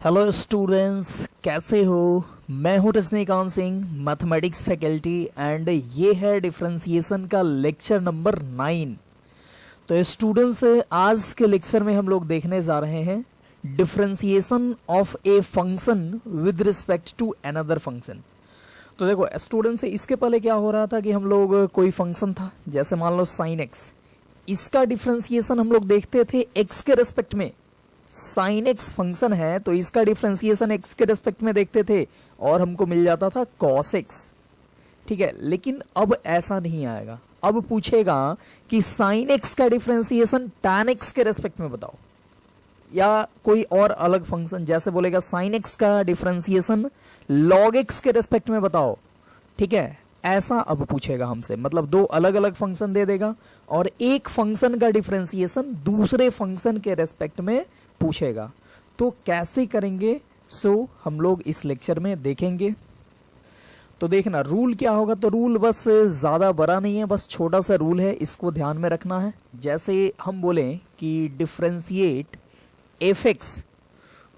Hello students, कैसे हो। मैं हूं Rajinikanth Singh, mathematics faculty, and ये है डिफरेंशिएशन का लेक्चर नंबर 9। तो स्टूडेंट्स, आज के लेक्चर में हम लोग देखने जा रहे हैं differentiation of a function with respect to another function. तो देखो स्टूडेंट्स, इसके पहले क्या हो रहा था कि हम लोग कोई फंक्शन था, जैसे मान लो साइन एक्स, इसका डिफरेंशिएशन हम लोग देखते थे एक्स के रेस्पेक्ट में। साइन एक्स फंक्शन है तो इसका डिफरेंशिएशन एक्स के रेस्पेक्ट में देखते थे और हमको मिल जाता था कॉस एक्स। ठीक है, लेकिन अब ऐसा नहीं आएगा। अब पूछेगा कि साइन एक्स का डिफरेंशिएशन टैन एक्स के रेस्पेक्ट में बताओ, या कोई और अलग फंक्शन, जैसे बोलेगा साइन एक्स का डिफरेंशिएशन लॉग एक्स के रेस्पेक्ट में बताओ। ठीक है, ऐसा अब पूछेगा हमसे, मतलब दो अलग अलग फंक्शन दे देगा और एक फंक्शन का डिफरेंशिएशन दूसरे फंक्शन के रेस्पेक्ट में पूछेगा। तो कैसे करेंगे, सो हम लोग इस लेक्चर में देखेंगे। तो देखना रूल क्या होगा। तो रूल बस ज़्यादा बड़ा नहीं है, बस छोटा सा रूल है, इसको ध्यान में रखना है। जैसे हम बोलें कि differentiate f x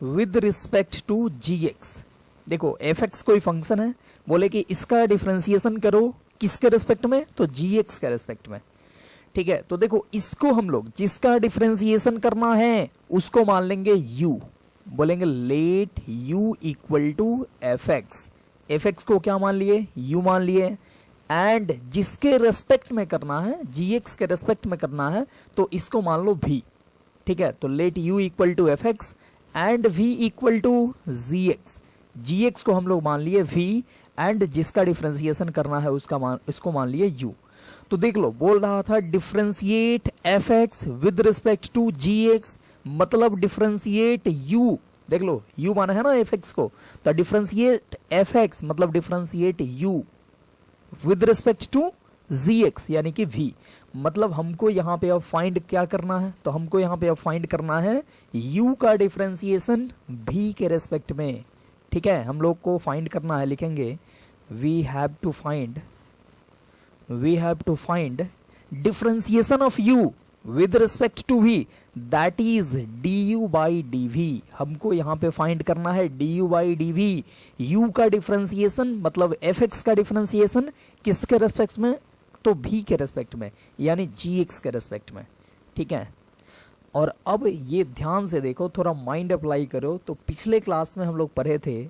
with respect to g x. देखो एफ एक्स कोई फंक्शन है, बोले कि इसका डिफरेंशिएशन करो किसके रेस्पेक्ट में, तो जी एक्स के रेस्पेक्ट में। ठीक है, तो देखो इसको हम लोग जिसका डिफरेंशिएशन करना है उसको मान लेंगे u, बोलेंगे let u equal to f x. F x को क्या मान लिए, u मान लिए, एंड जिसके रेस्पेक्ट में करना है, जी एक्स के रेस्पेक्ट में करना है, तो इसको मान लो v। ठीक है, तो let u equal to f x and v equal to g x. G x को हम लोग मान लिए v, एंड जिसका डिफरेंशिएशन करना है इसको मान लिए u। तो देख लो, बोल रहा था differentiate f x with respect to g x, मतलब डिफरेंशिएट u। देख लो u माना है ना एफ एक्स को, तो डिफरेंशिएट एफ एक्स मतलब differentiate u with respect to g x यानी कि v। मतलब हमको यहाँ पे अब फाइंड क्या करना है, तो हमको यहाँ पे अब फाइंड करना है u का डिफरेंशिएशन v के रेस्पेक्ट में। ठीक है, हम लोग को फाइंड करना है, लिखेंगे we have to find differentiation of u with respect to v, that is du by dv। हमको यहाँ पे फाइंड करना है du बाई dv, u का डिफरेंशिएशन मतलब fx का डिफरेंशिएशन किसके रेस्पेक्ट में, तो v के रेस्पेक्ट में, यानी gx के रेस्पेक्ट में। ठीक है, और अब ये ध्यान से देखो, थोड़ा माइंड अप्लाई करो। तो पिछले क्लास में हम लोग पढ़े थे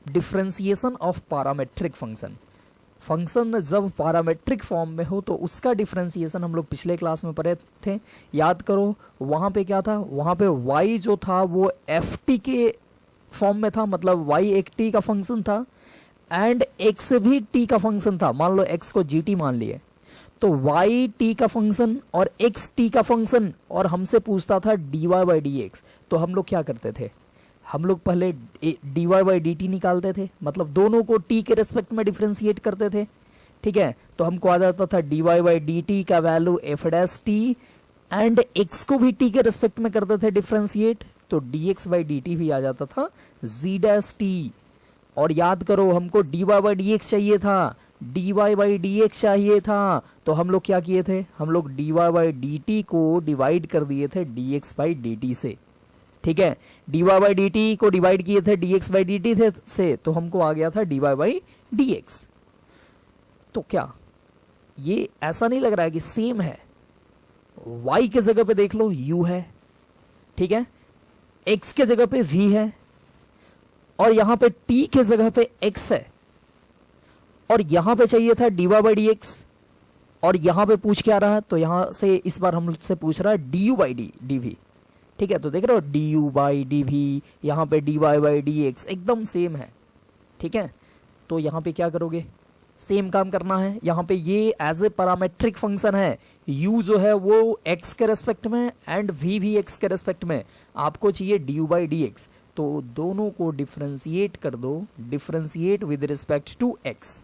differentiation of parametric function. Function जब पैरामेट्रिक फॉर्म में हो तो उसका डिफरेंशिएशन हम लोग पिछले क्लास में पढ़े थे, याद करो। वहाँ पे क्या था, वहाँ पे y जो था वो एफ टी के फॉर्म में था, मतलब y एक t का फंक्शन था एंड x भी t का फंक्शन था। मान लो x को gt मान लिए, तो y t का फंक्शन और x t का फंक्शन, और हमसे पूछता था dy बाई डी एक्स। तो हम लोग क्या करते थे, हम लोग पहले dy बाई डी टी निकालते थे, मतलब दोनों को t के रेस्पेक्ट में डिफरेंशिएट करते थे। ठीक है, तो हमको आ जाता था dy बाई डी टी का value F dash T, and x को भी t के रेस्पेक्ट में करते थे डिफरेंशिएट, तो dx बाई डी टी भी आ जाता था z डैश टी। और याद करो, हमको dy बाई डी एक्स चाहिए था, dy बाई डी एक्स चाहिए था, तो हम लोग क्या किए थे, हम लोग dy बाई डी टी को डिवाइड कर दिए थे dx बाई डी टी से। ठीक है, dy बाई डी टी को डिवाइड किए थे dx बाई डी टी से, तो हमको आ गया था dy बाई डी एक्स। तो क्या ये ऐसा नहीं लग रहा है कि सेम है, y के जगह पे देख लो u है, ठीक है, x के जगह पे v है, और यहां पे t के जगह पे x है, और यहां पे चाहिए था dy बाई डी एक्स, और यहां पे पूछ क्या रहा है, तो यहां से इस बार हमसे पूछ रहा है du बाई डी वी। ठीक है, तो देख रहे हो du बाई डी वी, यहाँ पे dy बाई डी एक्स एकदम सेम है। ठीक है, तो यहाँ पे क्या करोगे, सेम काम करना है। यहाँ पे ये एज ए पैरामेट्रिक फंक्शन है, u जो है वो x के रेस्पेक्ट में एंड v भी x के रेस्पेक्ट में, आपको चाहिए du बाई डी एक्स, तो दोनों को डिफरेंशिएट कर दो, differentiate with respect to x।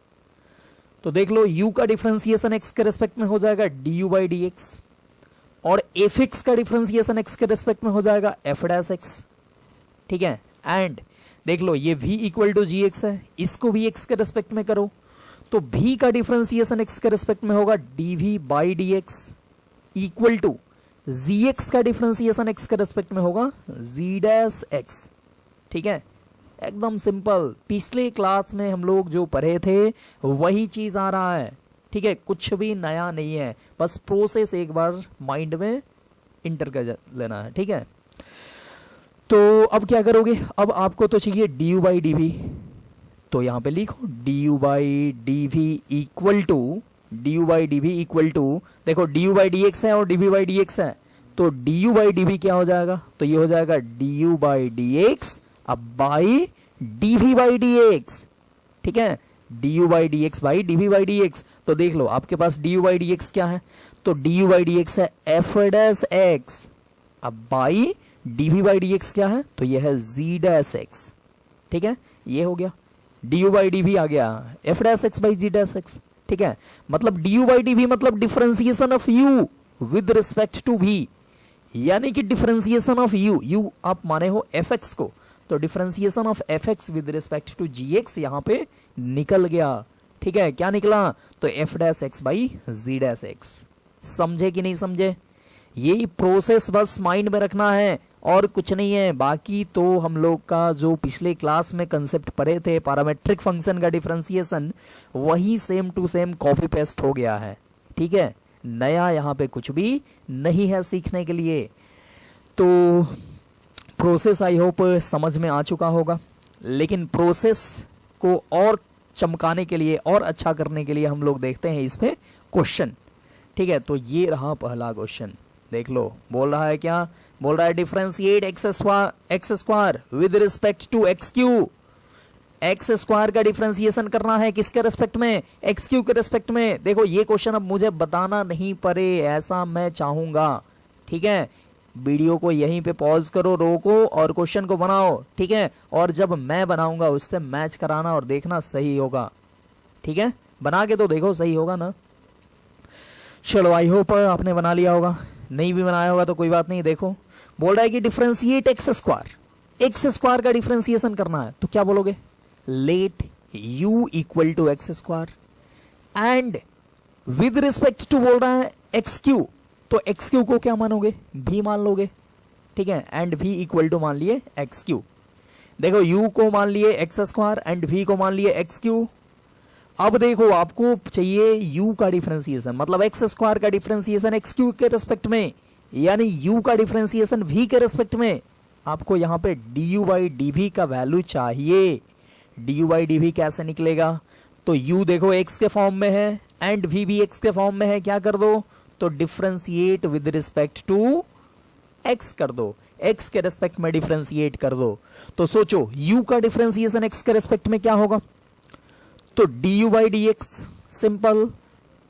तो देख लो u का डिफरेंशिएशन x के रेस्पेक्ट में हो जाएगा du बाई डी एक्स, और एफ एक्स का डिफरेंशिएशन x के रेस्पेक्ट में हो जाएगा एफ डैश एक्स। ठीक है, एंड देख लो ये v equal to g x है, इसको भी x के रेस्पेक्ट में करो, तो v का डिफरेंशिएशन x के रेस्पेक्ट में होगा dv by d x equal to g x का डिफरेंशिएशन x के रेस्पेक्ट में होगा z डैश एक्स। ठीक है, एकदम सिंपल, पिछले क्लास में हम लोग जो पढ़े थे वही चीज आ रहा है। ठीक है, कुछ भी नया नहीं है, बस प्रोसेस एक बार माइंड में इंटर कर लेना है। ठीक है, तो अब क्या करोगे, अब आपको तो चाहिए d u by d v, तो यहां पे लिखो d u by d v equal to, d u by d v equal to, देखो d u by d x है और d v by d x है, तो d u by d v क्या हो जाएगा, तो ये हो जाएगा d u by d x अब by d v by d x. ठीक है, d u by d x by d v by d x, तो देख लो आपके पास d u by d x क्या है, तो d u by d x है एफ डैश एक्स, अब by d v by d x क्या है, तो ये है जी डैश एक्स। ठीक है, ये हो गया, d u by d v आ गया f dash x by g dash x. ठीक है, मतलब d u by d v मतलब differentiation of u with respect to v, यानी कि डिफरेंशिएशन ऑफ यू, यू आप माने हो एफ एक्स को, तो differentiation of f x with respect to g x यहां पे निकल गया। ठीक है, क्या निकला, तो f dash x by g dash x. समझे कि नहीं समझे, यही प्रोसेस बस माइंड में रखना है और कुछ नहीं है। बाकी तो हम लोग का जो पिछले क्लास में कंसेप्ट पढ़े थे पैरामेट्रिक फंक्शन का डिफरेंशिएशन, वही same to same copy paste हो गया है। ठीक है, नया यहाँ पे कुछ भी नहीं है सीखने के लिए। तो प्रोसेस आई होप समझ में आ चुका होगा, लेकिन प्रोसेस को और चमकाने के लिए और अच्छा करने के लिए हम लोग देखते हैं इस पे क्वेश्चन। ठीक है, तो ये रहा पहला क्वेश्चन, देख लो बोल रहा है क्या, बोल रहा है differentiate x square with respect to x cube. X square का डिफरेंशिएशन करना है किसके रेस्पेक्ट में, एक्स क्यू के रेस्पेक्ट में। देखो ये क्वेश्चन अब मुझे बताना नहीं पड़े ऐसा मैं चाहूंगा। ठीक है, वीडियो को यहीं पे पॉज करो, रोको और क्वेश्चन को बनाओ। ठीक है, और जब मैं बनाऊंगा उससे मैच कराना और देखना सही होगा। ठीक है, बना के तो देखो सही होगा ना। चलो आई होप आपने बना लिया होगा, नहीं भी बनाया होगा तो कोई बात नहीं। देखो बोल रहा है कि डिफरेंशिएट एक्स स्क्वायर का डिफरेंशिएशन करना है, तो क्या बोलोगे, let u equal to x square and with respect to बोल रहा है एक्स क्यू, तो एक्स क्यू को क्या मानोगे, v मान लोगे। ठीक है, एंड v इक्वल टू मान लिए एक्स क्यू। देखो u को मान लिए एक्स स्क्वायर एंड v को मान लिए एक्स क्यू। अब देखो आपको चाहिए u का डिफरेंशिएशन, मतलब एक्स स्क्वायर का डिफरेंशिएशन एक्स क्यू के रेस्पेक्ट में, यानी u का डिफरेंशिएशन v के रेस्पेक्ट में। आपको यहां पे du बाई डी वी का वैल्यू चाहिए। du बाई डी वी कैसे निकलेगा, तो u देखो x के फॉर्म में है एंड v भी x के फॉर्म में है, क्या कर दो, तो differentiate with respect to x कर दो, x के रेस्पेक्ट में डिफरेंशिएट कर दो। तो सोचो u का डिफरेंशिएशन x के रेस्पेक्ट में क्या होगा, तो du by d x simple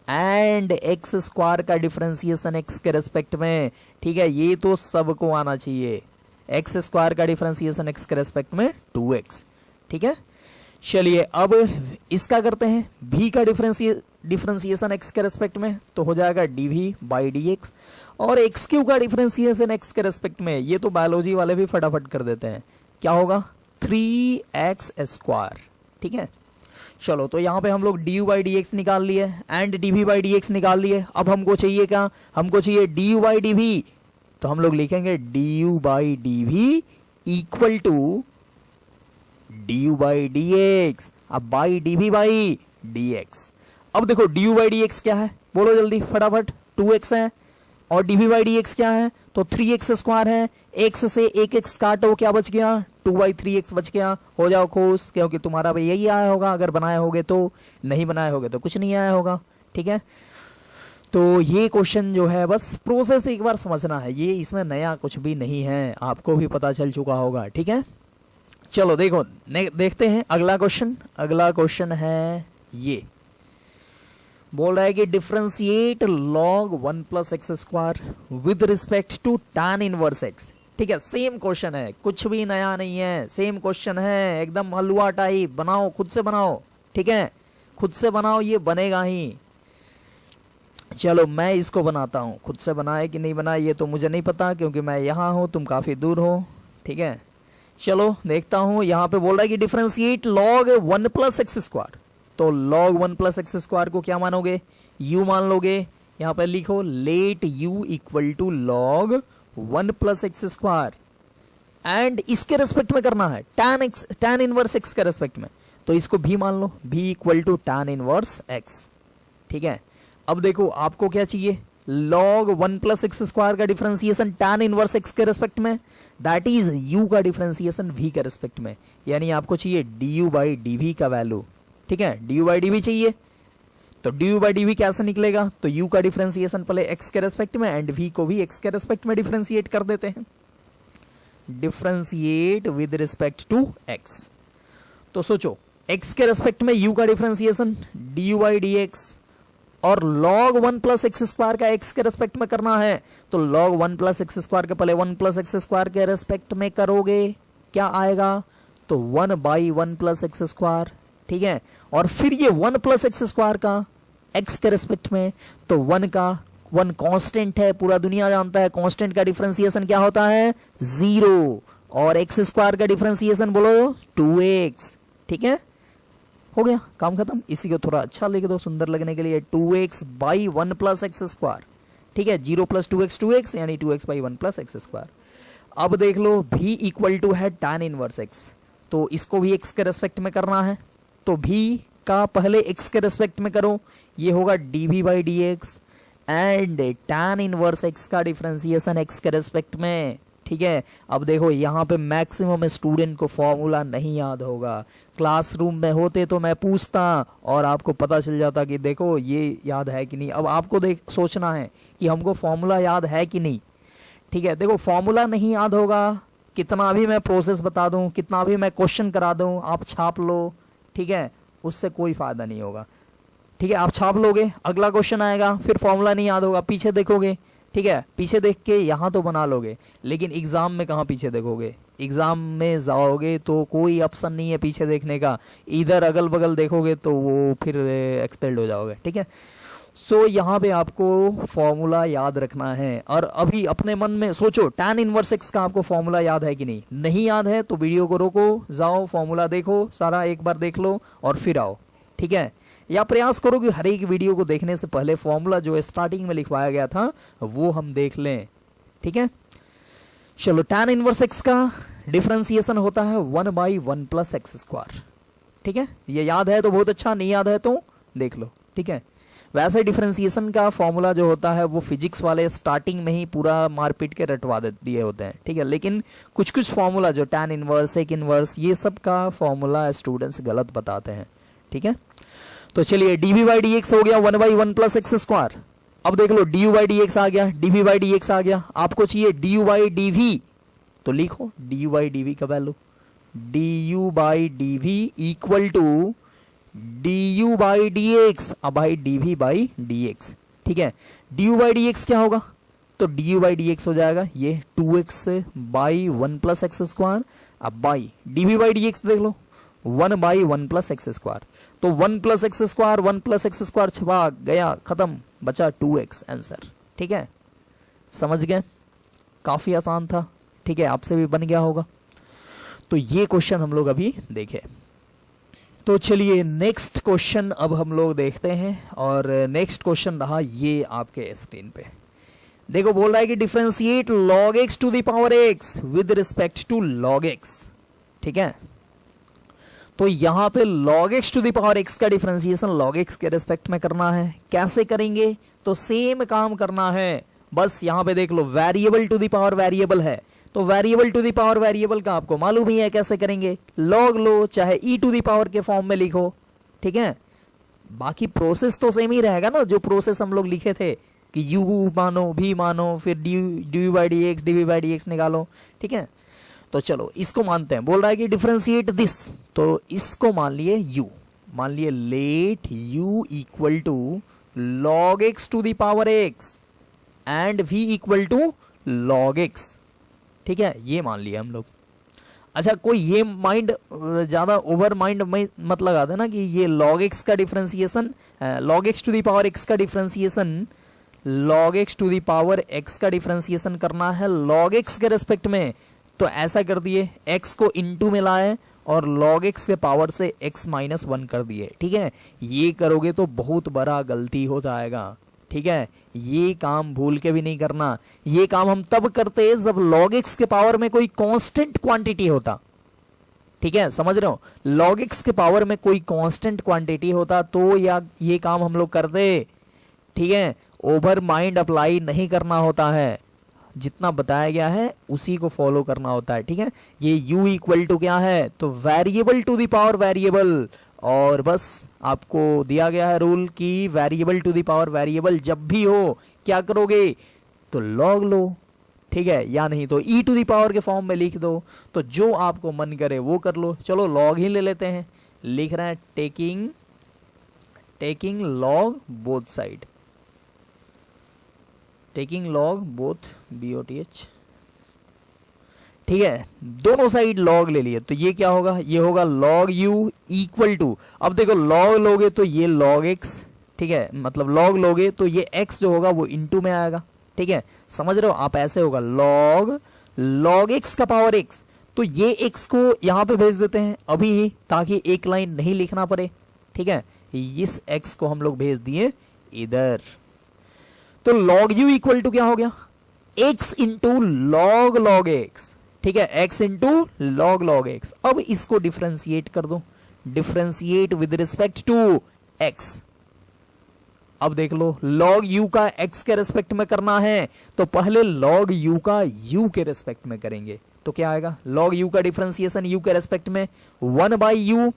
and x square का डिफरेंशिएशन x के रेस्पेक्ट में। ठीक है, ये तो सबको आना चाहिए, एक्स स्क्वायर का डिफरेंशिएशन x के रेस्पेक्ट में 2x। ठीक है, चलिए अब इसका करते हैं v का डिफरेंशिएशन x के रेस्पेक्ट में, तो हो जाएगा dv बाई डी एक्स, और एक्स क्यू का डिफरेंशिएशन x के रेस्पेक्ट में, ये तो बायोलॉजी वाले भी फटाफट कर देते हैं, क्या होगा 3x स्क्वायर। ठीक है, चलो तो यहाँ पे हम लोग d u by d x निकाल लिए and d v by d x निकाल लिए। अब हमको चाहिए क्या, हमको चाहिए d u by d v, तो हम लोग लिखेंगे d u by d v equal to d u by d x अब by d v by d x. अब देखो d u by d x क्या है, बोलो जल्दी फटाफट, 2x है, और d v by d x क्या है, तो 3x स्क्वायर है। x से एक x काटो, क्या बच गया, 2/3x बच गया। हो जाओ खुश, क्योंकि तुम्हारा भी यही आया होगा, अगर बनाए होगे तो, नहीं बनाए होगे तो कुछ नहीं आया होगा। ठीक है, तो ये क्वेश्चन जो है बस प्रोसेस एक बार समझना है, ये इसमें नया कुछ भी नहीं है, आपको भी पता चल चुका होगा। ठीक है, चलो देखो देखते हैं अगला क्वेश्चन। अगला क्वेश्चन है ये, बोल रहा है कि differentiate log 1 plus x square with respect to tan inverse x. ठीक है, सेम क्वेश्चन है, कुछ भी नया नहीं है, सेम क्वेश्चन है, एकदम हलवा टाइप। बनाओ, खुद से बनाओ। ठीक है, खुद से बनाओ, ये बनेगा ही। चलो मैं इसको बनाता हूँ, खुद से बनाए कि नहीं बनाए ये तो मुझे नहीं पता, क्योंकि मैं यहाँ हूँ, तुम काफी दूर हो। ठीक है, चलो देखता हूँ। यहाँ पे बोल रहा है कि differentiate log 1 plus x square, तो log 1 प्लस एक्स स्क्वायर को क्या मानोगे, u मान लोगे। यहाँ पे लिखो let u equal to log 1 plus x square and इसके रेस्पेक्ट में करना है tan इनवर्स x के रेस्पेक्ट में, तो इसको भी मान लो, भी equal to tan inverse x। ठीक है, अब देखो आपको क्या चाहिए, log 1 प्लस एक्स स्क्वायर का डिफरेंशिएशन tan इनवर्स x के रेस्पेक्ट में, दैट इज u का डिफरेंशिएशन v के रेस्पेक्ट में, यानी आपको चाहिए du बाई dv का वैल्यू। ठीक है, du बाई dv चाहिए, तो du बाई dv कैसे निकलेगा, तो u का डिफरेंशिएशन पहले x के रेस्पेक्ट में एंड v को भी x के रेस्पेक्ट में डिफरेंशिएट कर देते हैं, differentiate with respect to x। तो सोचो x के रेस्पेक्ट में u का डिफरेंशिएशन du बाई dx, और log 1 प्लस एक्स स्क्वायर का x के रेस्पेक्ट में करना है, तो log 1 प्लस एक्स स्क्वायर के पहले 1 प्लस एक्स स्क्वायर के रेस्पेक्ट में करोगे, क्या आएगा, तो 1 बाई 1 प्लस एक्स स्क्वायर। ठीक है, और फिर ये 1 प्लस एक्स स्क्वायर का x के रेस्पेक्ट में, तो 1 कांस्टेंट है, पूरा दुनिया जानता है कांस्टेंट का डिफरेंशिएशन क्या होता है, 0, और एक्स स्क्वायर का डिफरेंशिएशन बोलो 2x। ठीक है, हो गया काम खत्म। इसी को थोड़ा अच्छा लिख दो सुंदर लगने के लिए, 2x by 1 plus x square. ठीक है, 0 प्लस 2x यानी 2x by 1 plus x square. अब देख लो v इक्वल टू है tan इनवर्स x, तो इसको भी x के रेस्पेक्ट में करना है, तो v का पहले x के रेस्पेक्ट में करो, ये होगा dv by dx, and tan inverse x का डिफरेंशिएशन x के रेस्पेक्ट में। ठीक है, अब देखो यहाँ पे मैक्सिमम स्टूडेंट को फॉर्मूला नहीं याद होगा, क्लासरूम में होते तो मैं पूछता और आपको पता चल जाता कि देखो ये याद है कि नहीं। अब आपको सोचना है कि हमको फॉर्मूला याद है कि नहीं। ठीक है, देखो फॉर्मूला नहीं याद होगा, कितना भी मैं प्रोसेस बता दूं, कितना भी मैं क्वेश्चन करा दूं, आप छाप लो, ठीक है, उससे कोई फायदा नहीं होगा। ठीक है, आप छाप लोगे, अगला क्वेश्चन आएगा, फिर फॉर्मूला नहीं याद होगा, पीछे देखोगे, ठीक है, पीछे देख के यहाँ तो बना लोगे, लेकिन एग्जाम में कहाँ पीछे देखोगे, एग्जाम में जाओगे तो कोई ऑप्शन नहीं है पीछे देखने का, इधर अगल बगल देखोगे तो वो फिर एक्सपेल्ड हो जाओगे। ठीक है, सो यहाँ पे आपको फॉर्मूला याद रखना है, और अभी अपने मन में सोचो tan इनवर्स x का आपको फॉर्मूला याद है कि नहीं। नहीं याद है तो वीडियो को रोको, जाओ फॉर्मूला देखो, सारा एक बार देख लो और फिर आओ। ठीक है, या प्रयास करो कि हर एक वीडियो को देखने से पहले फॉर्मूला जो स्टार्टिंग में लिखवाया गया था वो हम देख लें। ठीक है, चलो tan इनवर्स x का डिफरेंशिएशन होता है 1 बाई 1 प्लस एक्स स्क्वायर। ठीक है, ये याद है तो बहुत अच्छा, नहीं याद है तो देख लो। ठीक है, वैसे डिफरेंशिएशन का फॉर्मूला जो होता है वो फिजिक्स वाले स्टार्टिंग में ही पूरा मारपीट के रटवा दिए होते हैं। ठीक है, लेकिन कुछ कुछ फॉर्मूला जो tan इनवर्स, सेक इनवर्स, ये सब का फॉर्मूला स्टूडेंट्स गलत बताते हैं। ठीक है, तो चलिए dv बाई dx हो गया 1 बाई 1 प्लस एक्स स्क्वायर। अब देख लो du बाई dx आ गया, dv बाई dx आ गया, आपको चाहिए du बाई dv, तो लिखो du बाई dv का value, du by dv equal to du by dx, अब भाई dv बाई dx। ठीक है, du बाई dx क्या होगा, तो du बाई dx हो जाएगा ये 2x by 1 plus x square, अब बाई dv बाई dx देख लो 1 बाई 1 प्लस एक्स स्क्वायर, तो 1 plus x square 1 plus x square छपा गया, खत्म, बचा 2x आंसर। ठीक है, समझ गए, काफी आसान था। ठीक है, आपसे भी बन गया होगा। तो ये क्वेश्चन हम लोग अभी देखे, तो चलिए नेक्स्ट क्वेश्चन अब हम लोग देखते हैं, और नेक्स्ट क्वेश्चन रहा ये आपके स्क्रीन पे। देखो बोल रहा है कि differentiate log x to the power x with respect to log x। ठीक है, तो यहां पे log x to the power x का डिफरेंशिएशन log x के रेस्पेक्ट में करना है। कैसे करेंगे, तो सेम काम करना है, बस यहां पे देख लो variable to the power variable है, तो variable to the power variable का आपको मालूम ही है कैसे करेंगे, log लो चाहे e टू द पावर के फॉर्म में लिखो। ठीक है, बाकी प्रोसेस तो सेम ही रहेगा ना, जो प्रोसेस हम लोग लिखे थे कि u मानो, v मानो, फिर du by dx, dv by dx निकालो। ठीक है, तो चलो इसको मानते हैं, बोल रहा है कि डिफरेंशिएट दिस, तो इसको मान लिए u, मान लिए let u equal to log x to the power x and v equal to log x। ठीक है, ये मान लिया हम लोग। अच्छा, कोई ये माइंड ज्यादा ओवर माइंड में मत लगा देना कि ये log x का differentiation, log x to the power x का differentiation, log x to the power x का डिफरेंशिएशन करना है log x के रेस्पेक्ट में, तो ऐसा कर दिए, x को इनटू में लाए और log x के पावर से x माइनस 1 कर दिए। ठीक है, ये करोगे तो बहुत बड़ा गलती हो जाएगा। ठीक है, ये काम भूल के भी नहीं करना। ये काम हम तब करते जब log x के पावर में कोई कांस्टेंट क्वांटिटी होता। ठीक है, समझ रहे हो, log x के पावर में कोई कांस्टेंट क्वांटिटी होता तो या ये काम हम लोग करते। ठीक है, ओवर माइंड अप्लाई नहीं करना होता है, जितना बताया गया है उसी को फॉलो करना होता है। ठीक है, ये u इक्वल टू क्या है, तो variable to the power variable, और बस आपको दिया गया है रूल कि variable to the power variable जब भी हो क्या करोगे, तो लॉग लो। ठीक है, या नहीं तो e टू द पावर के फॉर्म में लिख दो, तो जो आपको मन करे वो कर लो। चलो लॉग ही ले लेते हैं, लिख रहे हैं taking log both side, taking log both BOTH। ठीक है, दोनों साइड लॉग ले लिए, तो ये क्या होगा, ये होगा log u इक्वल टू, अब देखो लॉग लोगे तो ये log x, ठीक है, मतलब लॉग लोगे तो ये x जो होगा वो इनटू में आएगा। ठीक है, समझ रहे हो आप, ऐसे होगा log x का पावर x, तो ये x को यहां पे भेज देते हैं अभी ही, ताकि एक लाइन नहीं लिखना पड़े। ठीक है, इस x को हम लोग भेज दिए इधर, तो log u इक्वल टू क्या हो गया, x इंटू log x। ठीक है, x इंटू log x। अब इसको डिफरेंशिएट कर दो, differentiate with respect to x। अब देख लो, log u का x के रेस्पेक्ट में करना है तो पहले log u का u के रेस्पेक्ट में करेंगे, तो क्या आएगा, log u का डिफरेंशिएशन u के रेस्पेक्ट में 1/u,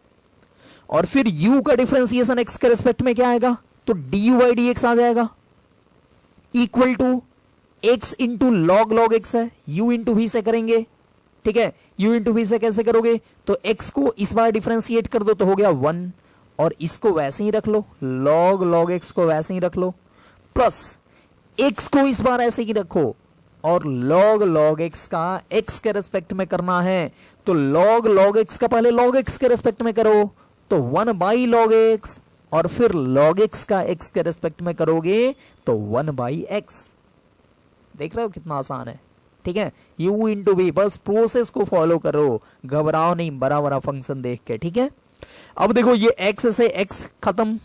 और फिर u का डिफरेंशिएशन x के रेस्पेक्ट में क्या आएगा, तो du/dx आ जाएगा, equal to x into log x है, u इंटू v से करेंगे। ठीक है, u इंटू v से कैसे करोगे, तो x को इस बार डिफरेंशिएट कर दो तो हो गया 1, और इसको वैसे ही रख लो, log x को वैसे ही रख लो, प्लस x को इस बार ऐसे ही रखो, और log x का x के रेस्पेक्ट में करना है, तो log x का पहले log x के रेस्पेक्ट में करो, तो 1/log x, और फिर log x का x के रेस्पेक्ट में करोगे तो 1/x। देख रहे हो कितना आसान है। ठीक है, u इंटू v, बस प्रोसेस को फॉलो करो, घबराओ नहीं बड़ा बड़ा फंक्शन देख के। ठीक है, अब देखो ये x से x खत्म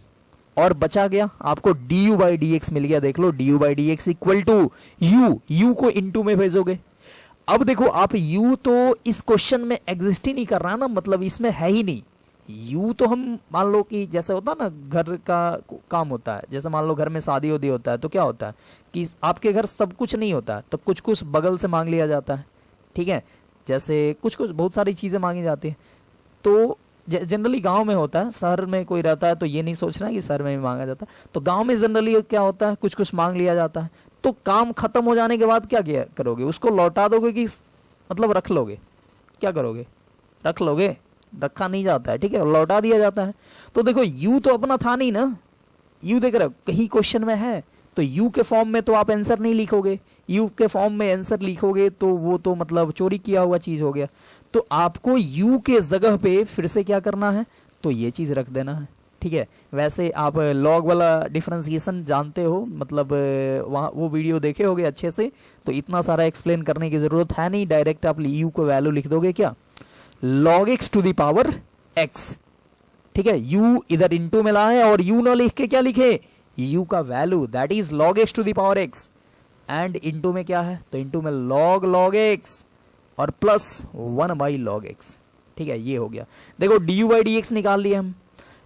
और बचा गया, आपको du/dx मिल गया। देख लो du/dx इक्वल टू u को इंटू में भेजोगे। अब देखो आप u तो इस क्वेश्चन में एग्जिस्ट ही नहीं कर रहा ना, मतलब इसमें है ही नहीं। यू तो हम मान लो कि जैसे होता है ना, घर का काम होता है, जैसे मान लो घर में शादी उदी होता है तो क्या होता है कि आपके घर सब कुछ नहीं होता है, तो कुछ कुछ बगल से मांग लिया जाता है। ठीक है, जैसे कुछ कुछ बहुत सारी चीज़ें मांगी जाती है, तो जनरली गांव में होता है, शहर में कोई रहता है तो ये नहीं सोचना कि शहर में भी मांगा जाता है। तो गांव में जनरली क्या होता है, कुछ कुछ मांग लिया जाता है, तो काम खत्म हो जाने के बाद क्या करोगे, उसको लौटा दोगे कि मतलब रख लोगे, क्या करोगे, रख लोगे, रखा नहीं जाता है। ठीक है, लौटा दिया जाता है। तो देखो यू तो अपना था नहीं ना, यू देख रहे हो कहीं क्वेश्चन में है, तो यू के फॉर्म में तो आप आंसर नहीं लिखोगे, यू के फॉर्म में आंसर लिखोगे तो वो तो मतलब चोरी किया हुआ चीज हो गया। तो आपको यू के जगह पे फिर से क्या करना है, तो ये चीज रख देना है। ठीक है, वैसे आप लॉग वाला डिफरेंशिएशन जानते हो, मतलब वहाँ वो वीडियो देखे होगे अच्छे से, तो इतना सारा एक्सप्लेन करने की जरूरत है नहीं, डायरेक्ट आप यू को वैल्यू लिख दोगे क्या, log x to the power x। ठीक है, u इधर इंटू में लाए और u ना लिख के क्या लिखे, u का value that is log x to the power x, and into में क्या है, तो इंटू में log x और प्लस 1/log x। ठीक है, ये हो गया। देखो du/dx निकाल लिए हम,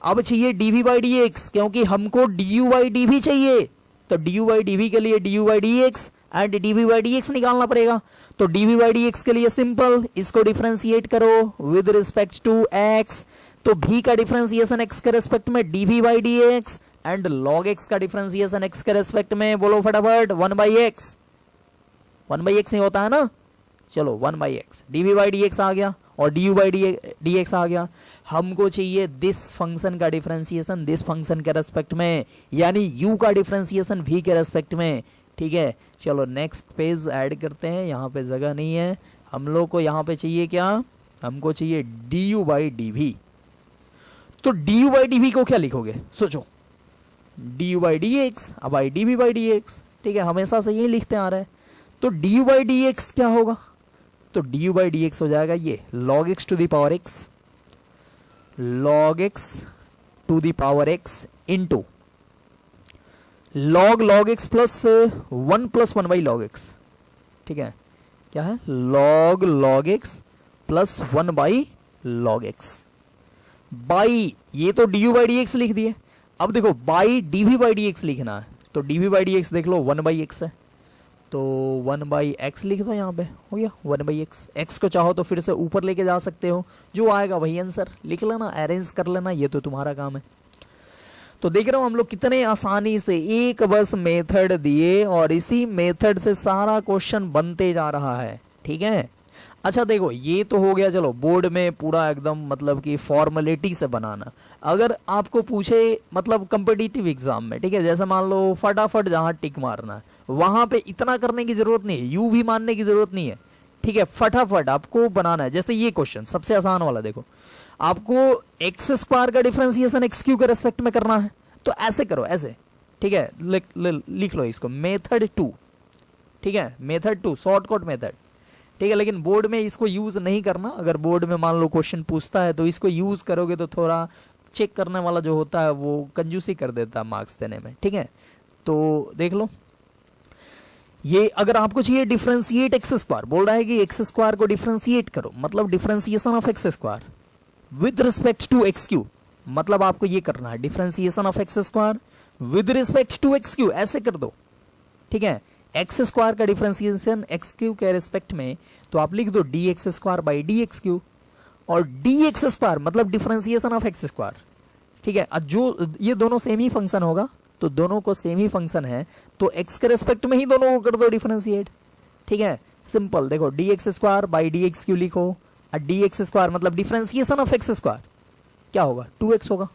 अब चाहिए dv/dx, क्योंकि हमको du/dv चाहिए, तो du/dv के लिए du/dx एंड dv/dx निकालना पड़ेगा। तो dv/dx के लिए सिंपल, इसको डिफरेंशिएट करो विद रिस्पेक्ट टू x, तो v का डिफरेंशिएशन x के रेस्पेक्ट में dv/dx, एंड log x का डिफरेंशिएशन x के रेस्पेक्ट में, बोलो फटाफट, 1/x। 1/x नहीं होता है ना, चलो 1/x, dv/dx आ गया और du/dx आ गया। हमको चाहिए दिस फंक्शन का डिफरेंशिएशन दिस फंक्शन के रेस्पेक्ट में, यानी u का डिफरेंशिएशन v के रेस्पेक्ट में। ठीक है, चलो नेक्स्ट पेज ऐड करते हैं, यहाँ पे जगह नहीं है, हम लोग को यहाँ पे चाहिए क्या, हमको चाहिए du/dv। तो du/dv को क्या लिखोगे, सोचो, du/dx, अब dv/dx। ठीक है, हमेशा से यही लिखते आ रहे हैं, तो du/dx क्या होगा, तो du/dx हो जाएगा ये log x to the power x, log x to the power x into log x plus 1 + 1/log x, ठीक है, क्या है log x plus 1/log x by, ये तो du/dx लिख दिए। अब देखो बाई dv/dx लिखना है, तो dv/dx देख लो 1/x है, तो 1/x लिख दो, यहाँ पे हो गया 1/x। x को चाहो तो फिर से ऊपर लेके जा सकते हो, जो आएगा वही आंसर लिख लेना, अरेंज कर लेना, ये तो तुम्हारा काम है। तो देख रहे हो हम लोग कितने आसानी से एक बस मेथड दिए और इसी मेथड से सारा क्वेश्चन बनते जा रहा है, ठीक है। अच्छा देखो ये तो हो गया, चलो बोर्ड में पूरा एकदम मतलब कि फॉर्मेलिटी से बनाना। अगर आपको पूछे मतलब कम्पिटिटिव एग्जाम में, ठीक है, जैसे मान लो फटाफट जहाँ टिक मारना है वहां पे इतना करने की जरूरत नहीं है, यू भी मानने की जरूरत नहीं है, ठीक है, फटाफट आपको बनाना है। जैसे ये क्वेश्चन सबसे आसान वाला देखो, आपको x² का डिफरेंशिएशन x³ के रेस्पेक्ट में करना है, तो ऐसे करो, ऐसे, ठीक है, लिख लो इसको मेथड 2, ठीक है, मेथड 2 शॉर्टकट मेथड, ठीक है। लेकिन बोर्ड में इसको यूज नहीं करना, अगर बोर्ड में मान लो क्वेश्चन पूछता है तो इसको यूज करोगे तो थोड़ा चेक करने वाला जो होता है वो कंजूसी कर देता है मार्क्स देने में, ठीक है। तो देख लो ये अगर आपको चाहिए डिफरेंशिएट x² बोल रहा है कि x² को डिफरेंशिएट करो, मतलब differentiation of x² with respect to x³, मतलब आपको ये करना है differentiation of x² with respect to x³, ऐसे कर दो, ठीक है। x² का डिफरेंशिएशन x³ के रिस्पेक्ट में, तो आप लिख दो dx²/dx³, और dx² मतलब डिफरेंशिएशन ऑफ x², ठीक है। जो ये दोनों सेम ही फंक्शन होगा, तो दोनों को सेम ही फंक्शन है, तो x के रिस्पेक्ट में ही दोनों को कर दो डिफरेंशिएट, ठीक है, सिंपल। देखो dx²/dx³ लिखो, और dx² मतलब डिफरेंशिएशन ऑफ x² क्या होगा 2x होगा,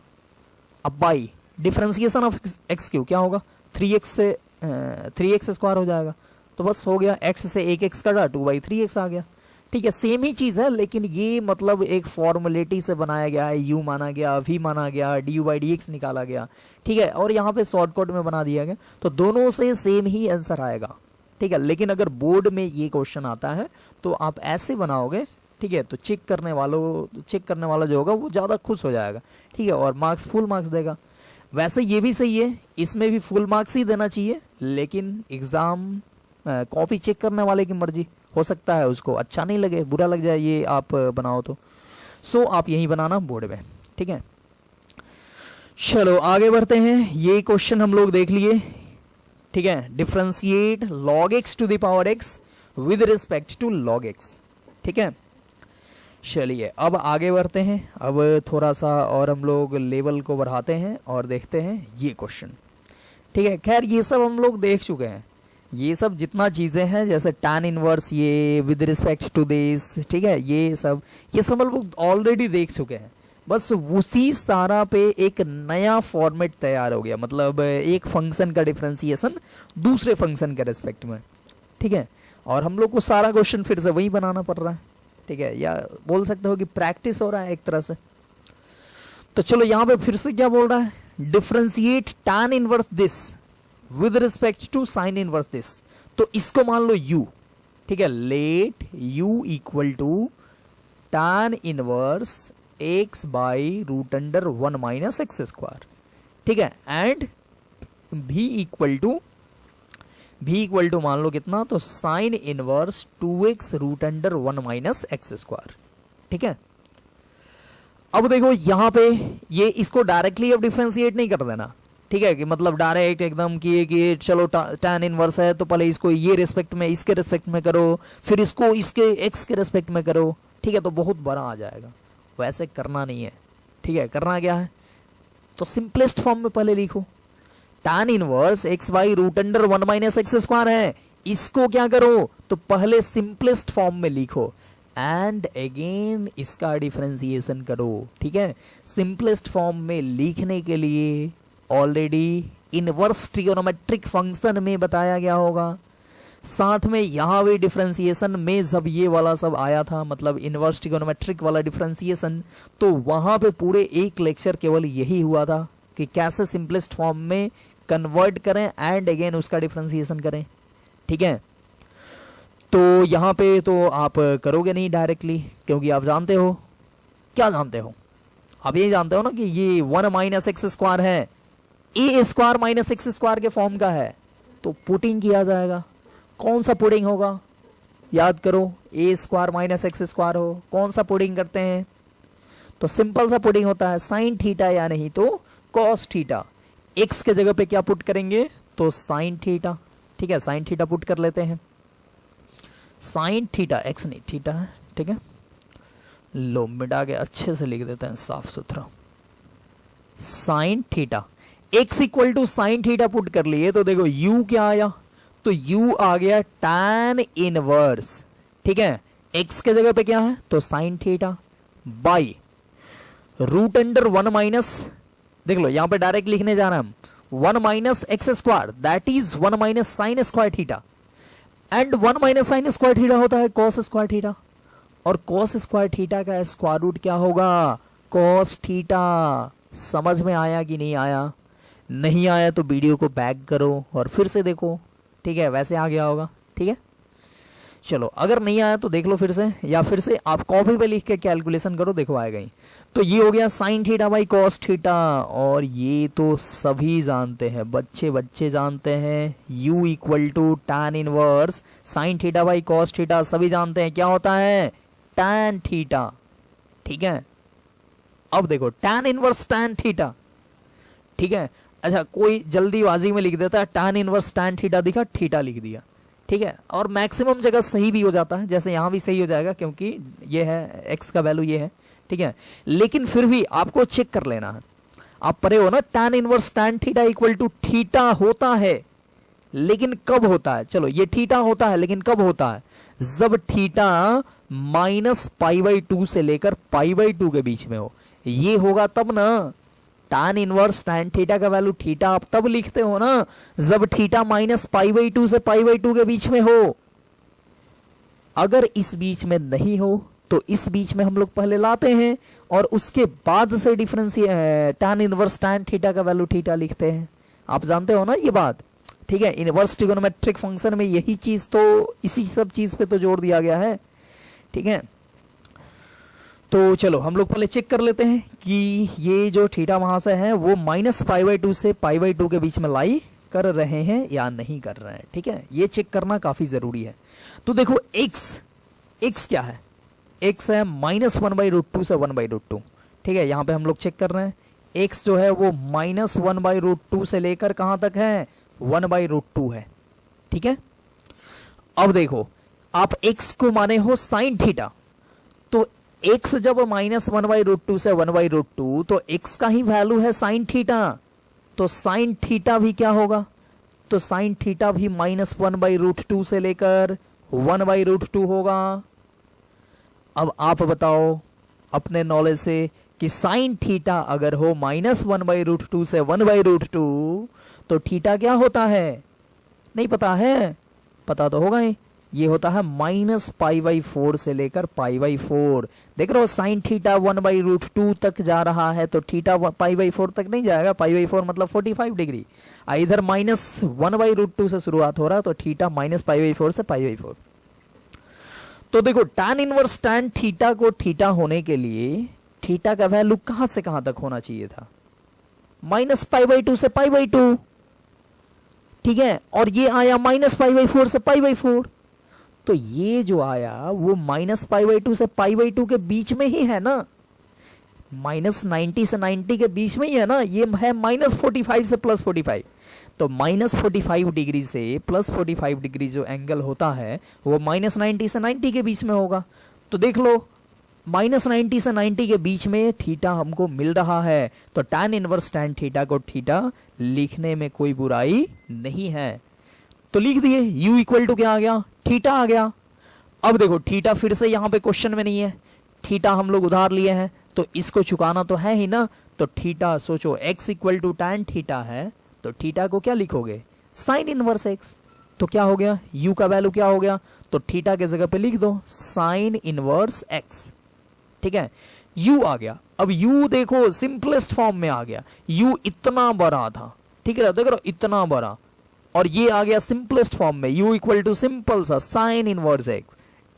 अब बाई डिफरेंशिएशन ऑफ x³ क्या होगा 3x से 3x² हो जाएगा, तो बस हो गया, x से 1x कटा 2/3x आ गया, ठीक है। सेम ही चीज है, लेकिन ये मतलब एक फॉर्मेलिटी से बनाया गया है, u माना गया, v माना गया, du/dx निकाला गया, ठीक है, और यहाँ पे शॉर्टकट में बना दिया गया, तो दोनों से सेम ही आंसर आएगा, ठीक है। लेकिन अगर बोर्ड में ये क्वेश्चन आता है तो आप ऐसे बनाओगे, ठीक है, तो चेक करने वाला जो होगा वो ज़्यादा खुश हो जाएगा, ठीक है, और मार्क्स फुल मार्क्स देगा। वैसे ये भी सही है, इसमें भी फुल मार्क्स ही देना चाहिए, लेकिन एग्ज़ाम कॉपी चेक करने वाले की मर्जी, हो सकता है उसको अच्छा नहीं लगे, बुरा लग जाए ये आप बनाओ तो। सो आप यही बनाना बोर्ड में, ठीक है। चलो आगे बढ़ते हैं, ये क्वेश्चन हम लोग देख लिए, ठीक है, differentiate log x to the power x with respect to log x, ठीक है। चलिए अब आगे बढ़ते हैं, अब थोड़ा सा और हम लोग लेवल को बढ़ाते हैं और देखते हैं ये क्वेश्चन, ठीक है। खैर ये सब हम लोग देख चुके हैं, ये सब जितना चीज़ें हैं जैसे tan इनवर्स, ये विद रिस्पेक्ट टू दिस, ठीक है, ये सब हम लोग ऑलरेडी देख चुके हैं। बस उसी सारा पे एक नया फॉर्मेट तैयार हो गया, मतलब एक फंक्शन का डिफरेंशिएशन दूसरे फंक्शन के रिस्पेक्ट में, ठीक है, और हम लोग को सारा क्वेश्चन फिर से वही बनाना पड़ रहा है, ठीक है, या बोल सकते हो कि प्रैक्टिस हो रहा है एक तरह से। तो चलो यहाँ पे फिर से क्या बोल रहा है, differentiate tan inverse this with respect to sine inverse this, तो इसको मान लो u, ठीक है, let u equal to tan inverse x/√1 - x², ठीक है, एंड v इक्वल टू मान लो कितना, तो साइन इनवर्स 2x√1 - x², ठीक है। अब देखो यहाँ पे ये इसको डायरेक्टली अब डिफरेंशिएट नहीं कर देना, ठीक है, कि मतलब डायरेक्ट एकदम कि चलो tan इनवर्स है तो पहले इसको ये रिस्पेक्ट में इसके रिस्पेक्ट में करो, फिर इसको इसके x के रिस्पेक्ट में करो, ठीक है, तो बहुत बड़ा आ जाएगा, वैसे करना नहीं है, ठीक है। करना क्या है, तो सिंपलेस्ट फॉर्म में पहले लिखो, tan इनवर्स x/√1 - x² है, इसको क्या करो, तो पहले सिंपलेस्ट फॉर्म में लिखो एंड अगेन इसका डिफरेंशिएशन करो, ठीक है। सिंपलेस्ट फॉर्म में लिखने के लिए ऑलरेडी इनवर्स ट्रिगोनोमेट्रिक फंक्शन में बताया गया होगा, साथ में यहाँ भी डिफरेंशिएशन में जब ये वाला सब आया था, मतलब इनवर्स ट्रिगोनोमेट्रिक वाला डिफरेंशिएशन, तो वहाँ पे पूरे एक लेक्चर केवल यही हुआ था कि कैसे सिंपलेस्ट फॉर्म में कन्वर्ट करें एंड अगेन उसका डिफरेंशिएशन करें, ठीक है। तो यहाँ पे तो आप करोगे नहीं डायरेक्टली, क्योंकि आप जानते हो, क्या जानते हो, आप ये जानते हो ना कि ये 1 - x² है, ए स्क्वायर माइनस एक्स स्क्वायर के फॉर्म का है तो पुटिंग किया जाएगा। कौन सा पुडिंग होगा, याद करो, ए स्क्वायर माइनस एक्स स्क्वायर हो, कौन सा पुडिंग करते हैं, तो सिंपल सा पुडिंग होता है साइन थीटा या नहीं तो कॉस थीटा। एक्स के जगह पे क्या पुट करेंगे, तो साइन थीटा, ठीक है, साइन थीटा पुट कर लेते हैं, साइन थीटा, एक्स नहीं थीटा है, ठीक है, लो मिटा के अच्छे से लिख देते हैं साफ सुथरा, sine theta, x equal to sine theta put कर लिए तो देखो u क्या आया, तो u आ गया tan इनवर्स, ठीक है, x के जगह पे क्या है तो sine theta by root under 1 minus, देख लो यहां पे डायरेक्ट लिखने जा रहे हैं हम 1 minus x square that is 1 minus sign square theta, and 1 minus sign square theta होता है कॉस स्क्वायर थीटा, और कॉस स्क्वायर थीटा का स्क्वायर रूट क्या होगा, कॉस थीटा। समझ में आया कि नहीं आया, नहीं आया तो वीडियो को बैक करो और फिर से देखो, ठीक है, वैसे आ गया होगा, ठीक है, चलो अगर नहीं आया तो देख लो फिर से, या फिर से आप कॉपी पे लिख के कैलकुलेशन करो, देखो आएगा ही। तो ये हो गया sign theta by cos theta, और ये तो सभी जानते हैं, बच्चे बच्चे जानते हैं, u equal to tan inverse sine theta by cos theta, सभी जानते हैं क्या होता है tan थीटा, ठीक है। अब देखो tan इनवर्स tan थीटा, ठीक है, अच्छा कोई जल्दीबाजी में लिख देता है tan इनवर्स tan थीटा दिखा, थीटा लिख दिया, ठीक है, और मैक्सिमम जगह सही भी हो जाता है, जैसे यहां भी सही हो जाएगा क्योंकि ये है x का वैल्यू ये है, ठीक है, लेकिन फिर भी आपको चेक कर लेना है, आप पढ़े हो ना tan inverse tan theta equal to theta होता है, लेकिन कब होता है, चलो ये थीटा होता है लेकिन कब होता है, जब थीटा माइनस पाई बाई 2 से लेकर पाई बाई 2 के बीच में हो, ये होगा तब ना, tan इनवर्स tan थीटा का वैल्यू थीटा आप तब लिखते हो ना जब थीटा माइनस पाई बाई 2 से पाई बाई 2 के बीच में हो। अगर इस बीच में नहीं हो तो इस बीच में हम लोग पहले लाते हैं और उसके बाद से difference tan inverse tan theta का वैल्यू थीटा लिखते हैं, आप जानते हो ना ये बात, ठीक है। इनवर्स ट्रिगोनोमेट्रिक फंक्शन में यही चीज तो, इसी सब चीज पे तो जोर दिया गया है, ठीक है। तो चलो हम लोग पहले चेक कर लेते हैं कि ये जो थीटा वहां से है वो माइनस पाई बाई 2 से पाई बाई 2 के बीच में लाई कर रहे हैं या नहीं कर रहे हैं, ठीक है, ये चेक करना काफी जरूरी है। तो देखो x क्या है, x है माइनस 1 बाई रूट 2 से 1 बाई रूट 2, ठीक है, यहां पे हम लोग चेक कर रहे हैं x जो है वो माइनस 1 बाई रूट 2 से लेकर कहां तक है 1 बाई रूट 2 है, ठीक है। अब देखो आप x को माने हो साइन थीटा, तो x जब माइनस 1 बाई रूट 2 से 1 बाई रूट 2 तो x का ही वैल्यू है साइन थीटा, तो साइन थीटा भी क्या होगा, तो साइन थीटा भी माइनस 1 बाई रूट 2 से लेकर 1 बाई रूट 2 होगा। अब आप बताओ अपने नॉलेज से कि साइन थीटा अगर हो माइनस 1 बाई रूट 2 से 1 बाई रूट 2 तो थीटा क्या होता है, नहीं पता है, पता तो होगा ही, ये होता है माइनस पाई बाई 4 से लेकर पाई बाई 4। देख रहे हो साइन थीटा 1 बाई रूट 2 तक जा रहा है तो थीटा पाई बाई 4 तक नहीं जाएगा, पाई बाई 4 मतलब 45 डिग्री, इधर माइनस 1 बाई रूट 2 से शुरुआत हो रहा है तो थीटा माइनस पाई बाई 4 से पाई बाई 4। तो देखो tan इनवर्स tan थीटा को थीटा होने के लिए थीटा का वैल्यू कहां से कहां तक होना चाहिए था, माइनस पाई बाई 2 से पाई बाई 2, ठीक है, और ये आया माइनस पाई बाई 4 से पाई बाई 4, तो ये जो आया वो माइनस पाई बाई 2 से पाई बाई 2 के बीच में ही है ना, माइनस 90 से 90 के बीच में ही है ना, ये है माइनस 45 से प्लस 45, तो माइनस 45 डिग्री से प्लस 45 डिग्री जो एंगल होता है वो माइनस 90 से 90 के बीच में होगा। तो देख लो माइनस 90 से 90 के बीच में थीटा हमको मिल रहा है, तो tan इनवर्स tan थीटा को थीटा लिखने में कोई बुराई नहीं है, तो लिख दिए u इक्वल टू क्या आ गया, थीटा आ गया। अब देखो थीटा फिर से यहां पे क्वेश्चन में नहीं है, थीटा हम लोग उधार लिए हैं तो इसको चुकाना तो है ही ना, तो थीटा सोचो x equal to tan theta है तो थीटा को क्या लिखोगे साइन इनवर्स x, तो क्या हो गया u का वैल्यू क्या हो गया, तो थीटा के जगह पे लिख दो साइन इनवर्स x, ठीक है, u आ गया। अब u देखो सिंपलेस्ट फॉर्म में आ गया, u इतना बड़ा था, ठीक है, देखो इतना बड़ा, और ये आ गया सिंपलेस्ट फॉर्म में u इक्वल टू सिंपल सा साइन इनवर्स x,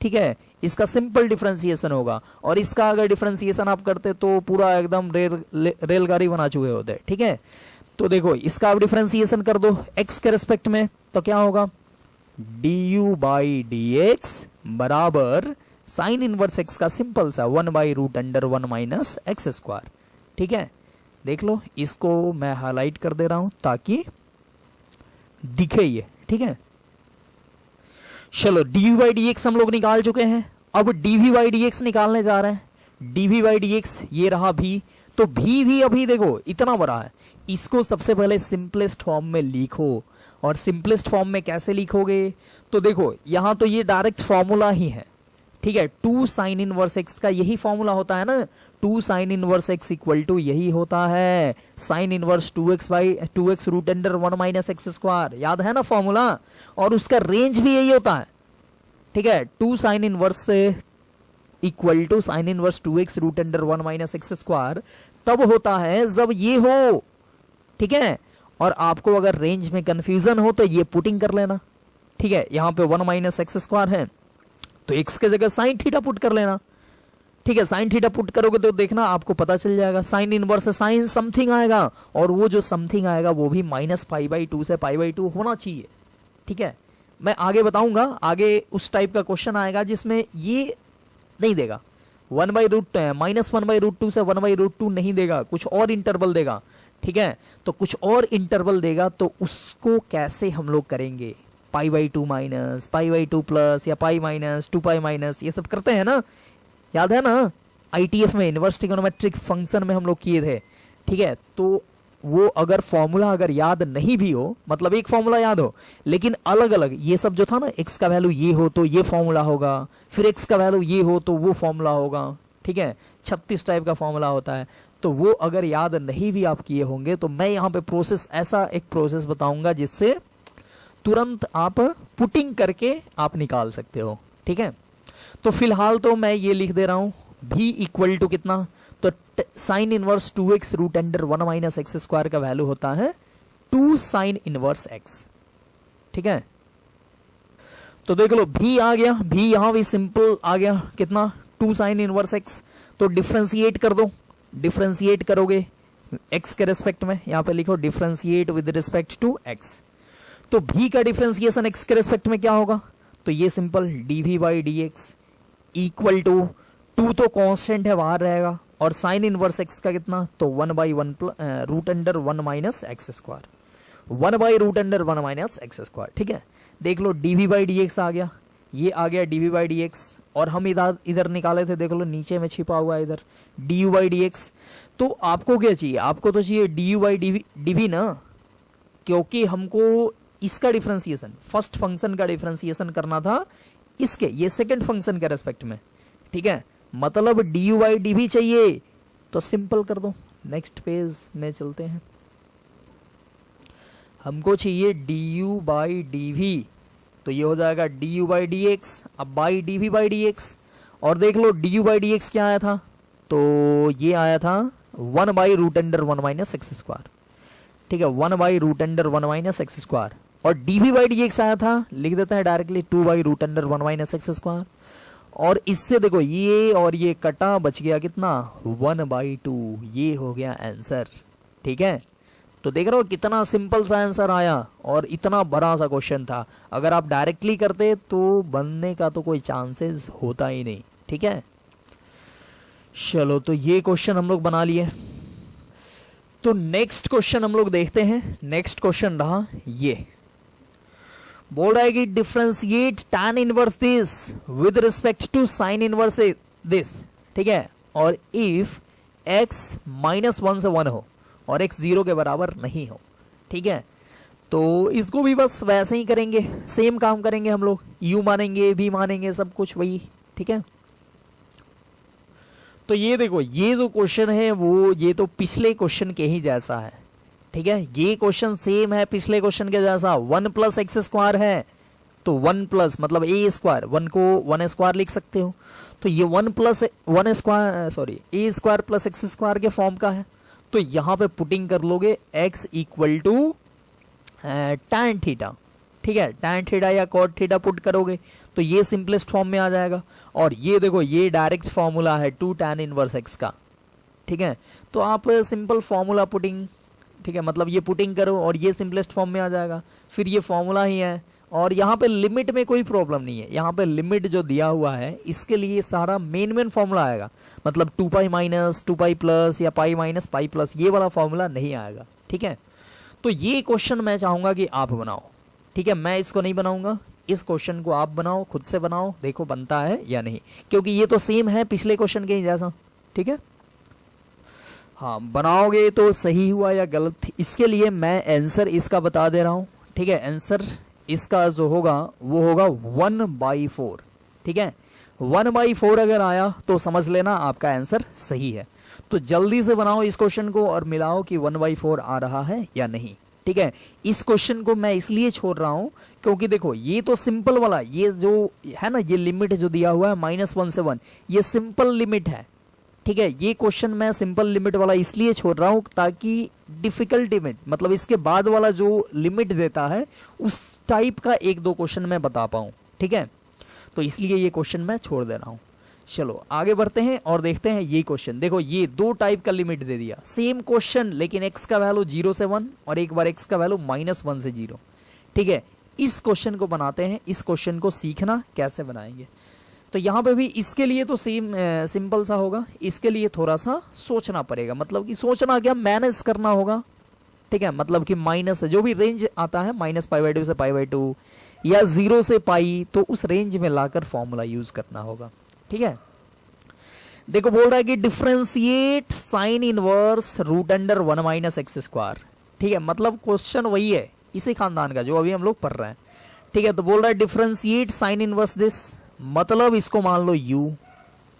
ठीक है, इसका सिंपल डिफरेंशिएशन होगा, और इसका अगर डिफरेंशिएशन आप करते तो पूरा एकदम रेलगाड़ी बना चुके होते, ठीक है। तो देखो इसका आप डिफरेंशिएशन कर दो x के रेस्पेक्ट में, तो क्या होगा du बाई डी एक्स बराबर साइन इनवर्स x का सिंपल सा 1/√1 माइनस एक्स स्क्वायर। ठीक है, देख लो इसको मैं हाईलाइट कर दे रहा हूं ताकि दिखे ये। ठीक है, चलो डी बाई डी एक्स हम लोग निकाल चुके हैं, अब डीवी बाई डी एक्स निकालने जा रहे हैं। डीवी बाई डी एक्स ये रहा भी, तो भी अभी देखो इतना बड़ा है, इसको सबसे पहले सिंपलेस्ट फॉर्म में लिखो। और सिंपलेस्ट फॉर्म में कैसे लिखोगे, तो देखो यहां तो ये डायरेक्ट फॉर्मूला ही है। ठीक है, 2 साइन इनवर्स एक्स का यही फॉर्मूला होता है ना, 2 sine inverse x equal to यही होता है sine inverse 2x√1 minus x square, याद है ना फॉर्मूला, और उसका रेंज भी यही होता है। ठीक है, 2 sine inverse equal to sine inverse 2x√1 minus x square तब होता है जब ये हो। ठीक है, और आपको अगर रेंज में कंफ्यूजन हो तो ये पुटिंग कर लेना। ठीक है, यहां पे 1 माइनस एक्स स्क्वायर है तो x के जगह साइन थीटा पुट कर लेना। ठीक है, साइन थीटा पुट करोगे तो देखना आपको पता चल जाएगा साइन इनवर्स से साइन समथिंग आएगा, और वो जो समथिंग आएगा वो भी -π/2 से π/2 होना चाहिए। ठीक है, मैं आगे बताऊंगा, आगे उस टाइप का क्वेश्चन आएगा जिसमें ये नहीं देगा, -1/√2 से 1/√2 नहीं देगा, कुछ और इंटरवल देगा। ठीक है, तो कुछ और इंटरवल देगा तो उसको कैसे हम लोग करेंगे, π/2 माइनस, π/2 प्लस, या π माइनस, 2π माइनस, ये सब करते हैं ना, याद है ना ITF में इनवर्स ट्रिगोनोमेट्रिक फंक्शन में हम लोग किए थे। ठीक है, तो वो अगर फॉर्मूला अगर याद नहीं भी हो, मतलब एक फॉर्मूला याद हो लेकिन अलग अलग, ये सब जो था ना, x का वैल्यू ये हो तो ये फॉर्मूला होगा, फिर x का वैल्यू ये हो तो वो फॉर्मूला होगा। ठीक है, 36 टाइप का फॉर्मूला होता है, तो वो अगर याद नहीं भी आप किए होंगे तो मैं यहाँ पे प्रोसेस, ऐसा एक प्रोसेस बताऊंगा जिससे तुरंत आप पुटिंग करके आप निकाल सकते हो। ठीक है, तो फिलहाल तो मैं ये लिख दे रहा हूं भी इक्वल टू कितना, तो sign inverse 2x√1 minus x square का वैल्यू होता है 2 साइन इनवर्स x। ठीक है, तो देख लो भी आ गया, भी यहां भी सिंपल आ गया कितना 2 साइन इनवर्स x। तो डिफरेंशिएट कर दो, डिफरेंशिएट करोगे x के रेस्पेक्ट में, यहां पे लिखो differentiate with respect to x। तो भी का डिफरेंशिएशन x के रेस्पेक्ट में क्या होगा, तो ये simple dv by d x equal to 2 तो कांस्टेंट है बाहर रहेगा, और साइन इनवर्स x का कितना, तो 1/√1 minus x square, 1/√1 minus x square. ठीक है, देख लो dv बाई डी एक्स आ गया, ये आ गया dv बाई डी एक्स, और हम इधर निकाले थे, देख लो नीचे में छिपा हुआ है इधर du बाई डी एक्स। तो आपको क्या चाहिए, आपको तो चाहिए du बाई dv ना, क्योंकि हमको इसका डिफरेंशिएशन, फर्स्ट फंक्शन का डिफरेंशिएशन करना था इसके, ये सेकंड फंक्शन के रेस्पेक्ट में। ठीक है, मतलब du बाई dv चाहिए, तो सिंपल कर दो, नेक्स्ट पेज में चलते हैं। हमको चाहिए du बाई dv, तो ये हो जाएगा du बाई dx, अब बाई dv बाई dx, और देख लो du बाई dx क्या आया था, तो ये आया था 1/√1 माइनस एक्स स्क्वायर। ठीक है, 1/√1 माइनस एक्स स्क्वायर, और dv बाई dx आया था, लिख देते हैं डायरेक्टली 2/√1 माइनस एक्स स्क्वायर। और इससे देखो ये और ये कटा, बच गया कितना 1/2, ये हो गया आंसर। ठीक है, तो देख रहे हो कितना सिंपल सा आंसर आया, और इतना बड़ा सा क्वेश्चन था, अगर आप डायरेक्टली करते तो बनने का तो कोई चांसेस होता ही नहीं। ठीक है, चलो तो ये क्वेश्चन हम लोग बना लिए। तो नेक्स्ट क्वेश्चन हम लोग देखते हैं। नेक्स्ट क्वेश्चन रहा ये, बोल रहा है कि differentiate tan inverse this with respect to sine inverse this. ठीक है, और इफ x -1 से 1 हो और x 0 के बराबर नहीं हो। ठीक है, तो इसको भी बस वैसे ही करेंगे, सेम काम करेंगे हम लोग, u मानेंगे v मानेंगे सब कुछ वही। ठीक है, तो ये देखो ये जो क्वेश्चन है वो ये तो पिछले क्वेश्चन के ही जैसा है। ठीक है, ये क्वेश्चन सेम है पिछले क्वेश्चन के जैसा, 1 प्लस एक्स स्क्वायर है, तो 1 प्लस मतलब ए स्क्वायर, 1 को 1 स्क्वायर लिख सकते हो, तो ये 1 plus 1 square, sorry a square plus x square के फॉर्म का है। तो यहाँ पे पुटिंग कर लोगे x equal to tan theta. ठीक है, tan थीटा या cot थीटा पुट करोगे तो ये सिंपलेस्ट फॉर्म में आ जाएगा, और ये देखो ये डायरेक्ट फॉर्मूला है 2 tan इनवर्स x का। ठीक है, तो आप सिंपल फॉर्मूला पुटिंग ठीक है, मतलब ये पुटिंग करो और ये सिंपलेस्ट फॉर्म में आ जाएगा, फिर ये फॉर्मूला ही है। और यहाँ पे लिमिट में कोई प्रॉब्लम नहीं है, यहाँ पे लिमिट जो दिया हुआ है इसके लिए सारा मेन फॉर्मूला आएगा, मतलब 2 पाई माइनस 2 पाई प्लस या पाई माइनस पाई प्लस ये वाला फॉर्मूला नहीं आएगा। ठीक है, तो ये क्वेश्चन मैं चाहूँगा कि आप बनाओ। ठीक है, मैं इसको नहीं बनाऊंगा, इस क्वेश्चन को आप बनाओ, खुद से बनाओ, देखो बनता है या नहीं, क्योंकि ये तो सेम है पिछले क्वेश्चन के ही जैसा। ठीक है, हाँ बनाओगे तो सही हुआ या गलत, इसके लिए मैं आंसर इसका बता दे रहा हूँ। ठीक है, आंसर इसका जो होगा वो होगा 1/4। ठीक है, 1/4 अगर आया तो समझ लेना आपका आंसर सही है। तो जल्दी से बनाओ इस क्वेश्चन को और मिलाओ कि 1/4 आ रहा है या नहीं। ठीक है, इस क्वेश्चन को मैं इसलिए छोड़ रहा हूं क्योंकि देखो ये तो सिंपल वाला, ये जो है ना, ये लिमिट जो दिया हुआ है -1 से 1, ये सिंपल लिमिट है। ठीक है, ये क्वेश्चन मैं सिंपल लिमिट वाला इसलिए छोड़ रहा हूं ताकि डिफिकल्ट लिमिट, मतलब इसके बाद वाला जो लिमिट देता है उस टाइप का 1-2 क्वेश्चन मैं बता पाऊं। ठीक है, तो इसलिए ये क्वेश्चन मैं छोड़ दे रहा हूं। चलो आगे बढ़ते हैं और देखते हैं ये क्वेश्चन। देखो ये 2 टाइप का लिमिट दे दिया, सेम क्वेश्चन लेकिन x का वैल्यू 0 से 1 और एक बार x का वैल्यू -1 से 0। ठीक है, इस क्वेश्चन को बनाते हैं, इस क्वेश्चन को सीखना कैसे बनाएंगे। तो यहाँ पे भी इसके लिए तो सेम सिंपल सा होगा, इसके लिए थोड़ा सा सोचना पड़ेगा, मतलब कि सोचना क्या, मैनेज करना होगा। ठीक है, मतलब कि माइनस जो भी रेंज आता है -π/2 से π/2 या 0 से पाई, तो उस रेंज में लाकर फॉर्मूला यूज करना होगा। ठीक है, देखो बोल रहा है कि डिफरेंशिएट साइन इनवर्स √1 - x²। ठीक है, मतलब क्वेश्चन वही है इसी खानदान का जो अभी हम लोग पढ़ रहे हैं। ठीक है, तो बोल रहा है डिफरेंशिएट साइन इनवर्स दिस, मतलब इसको मान लो u,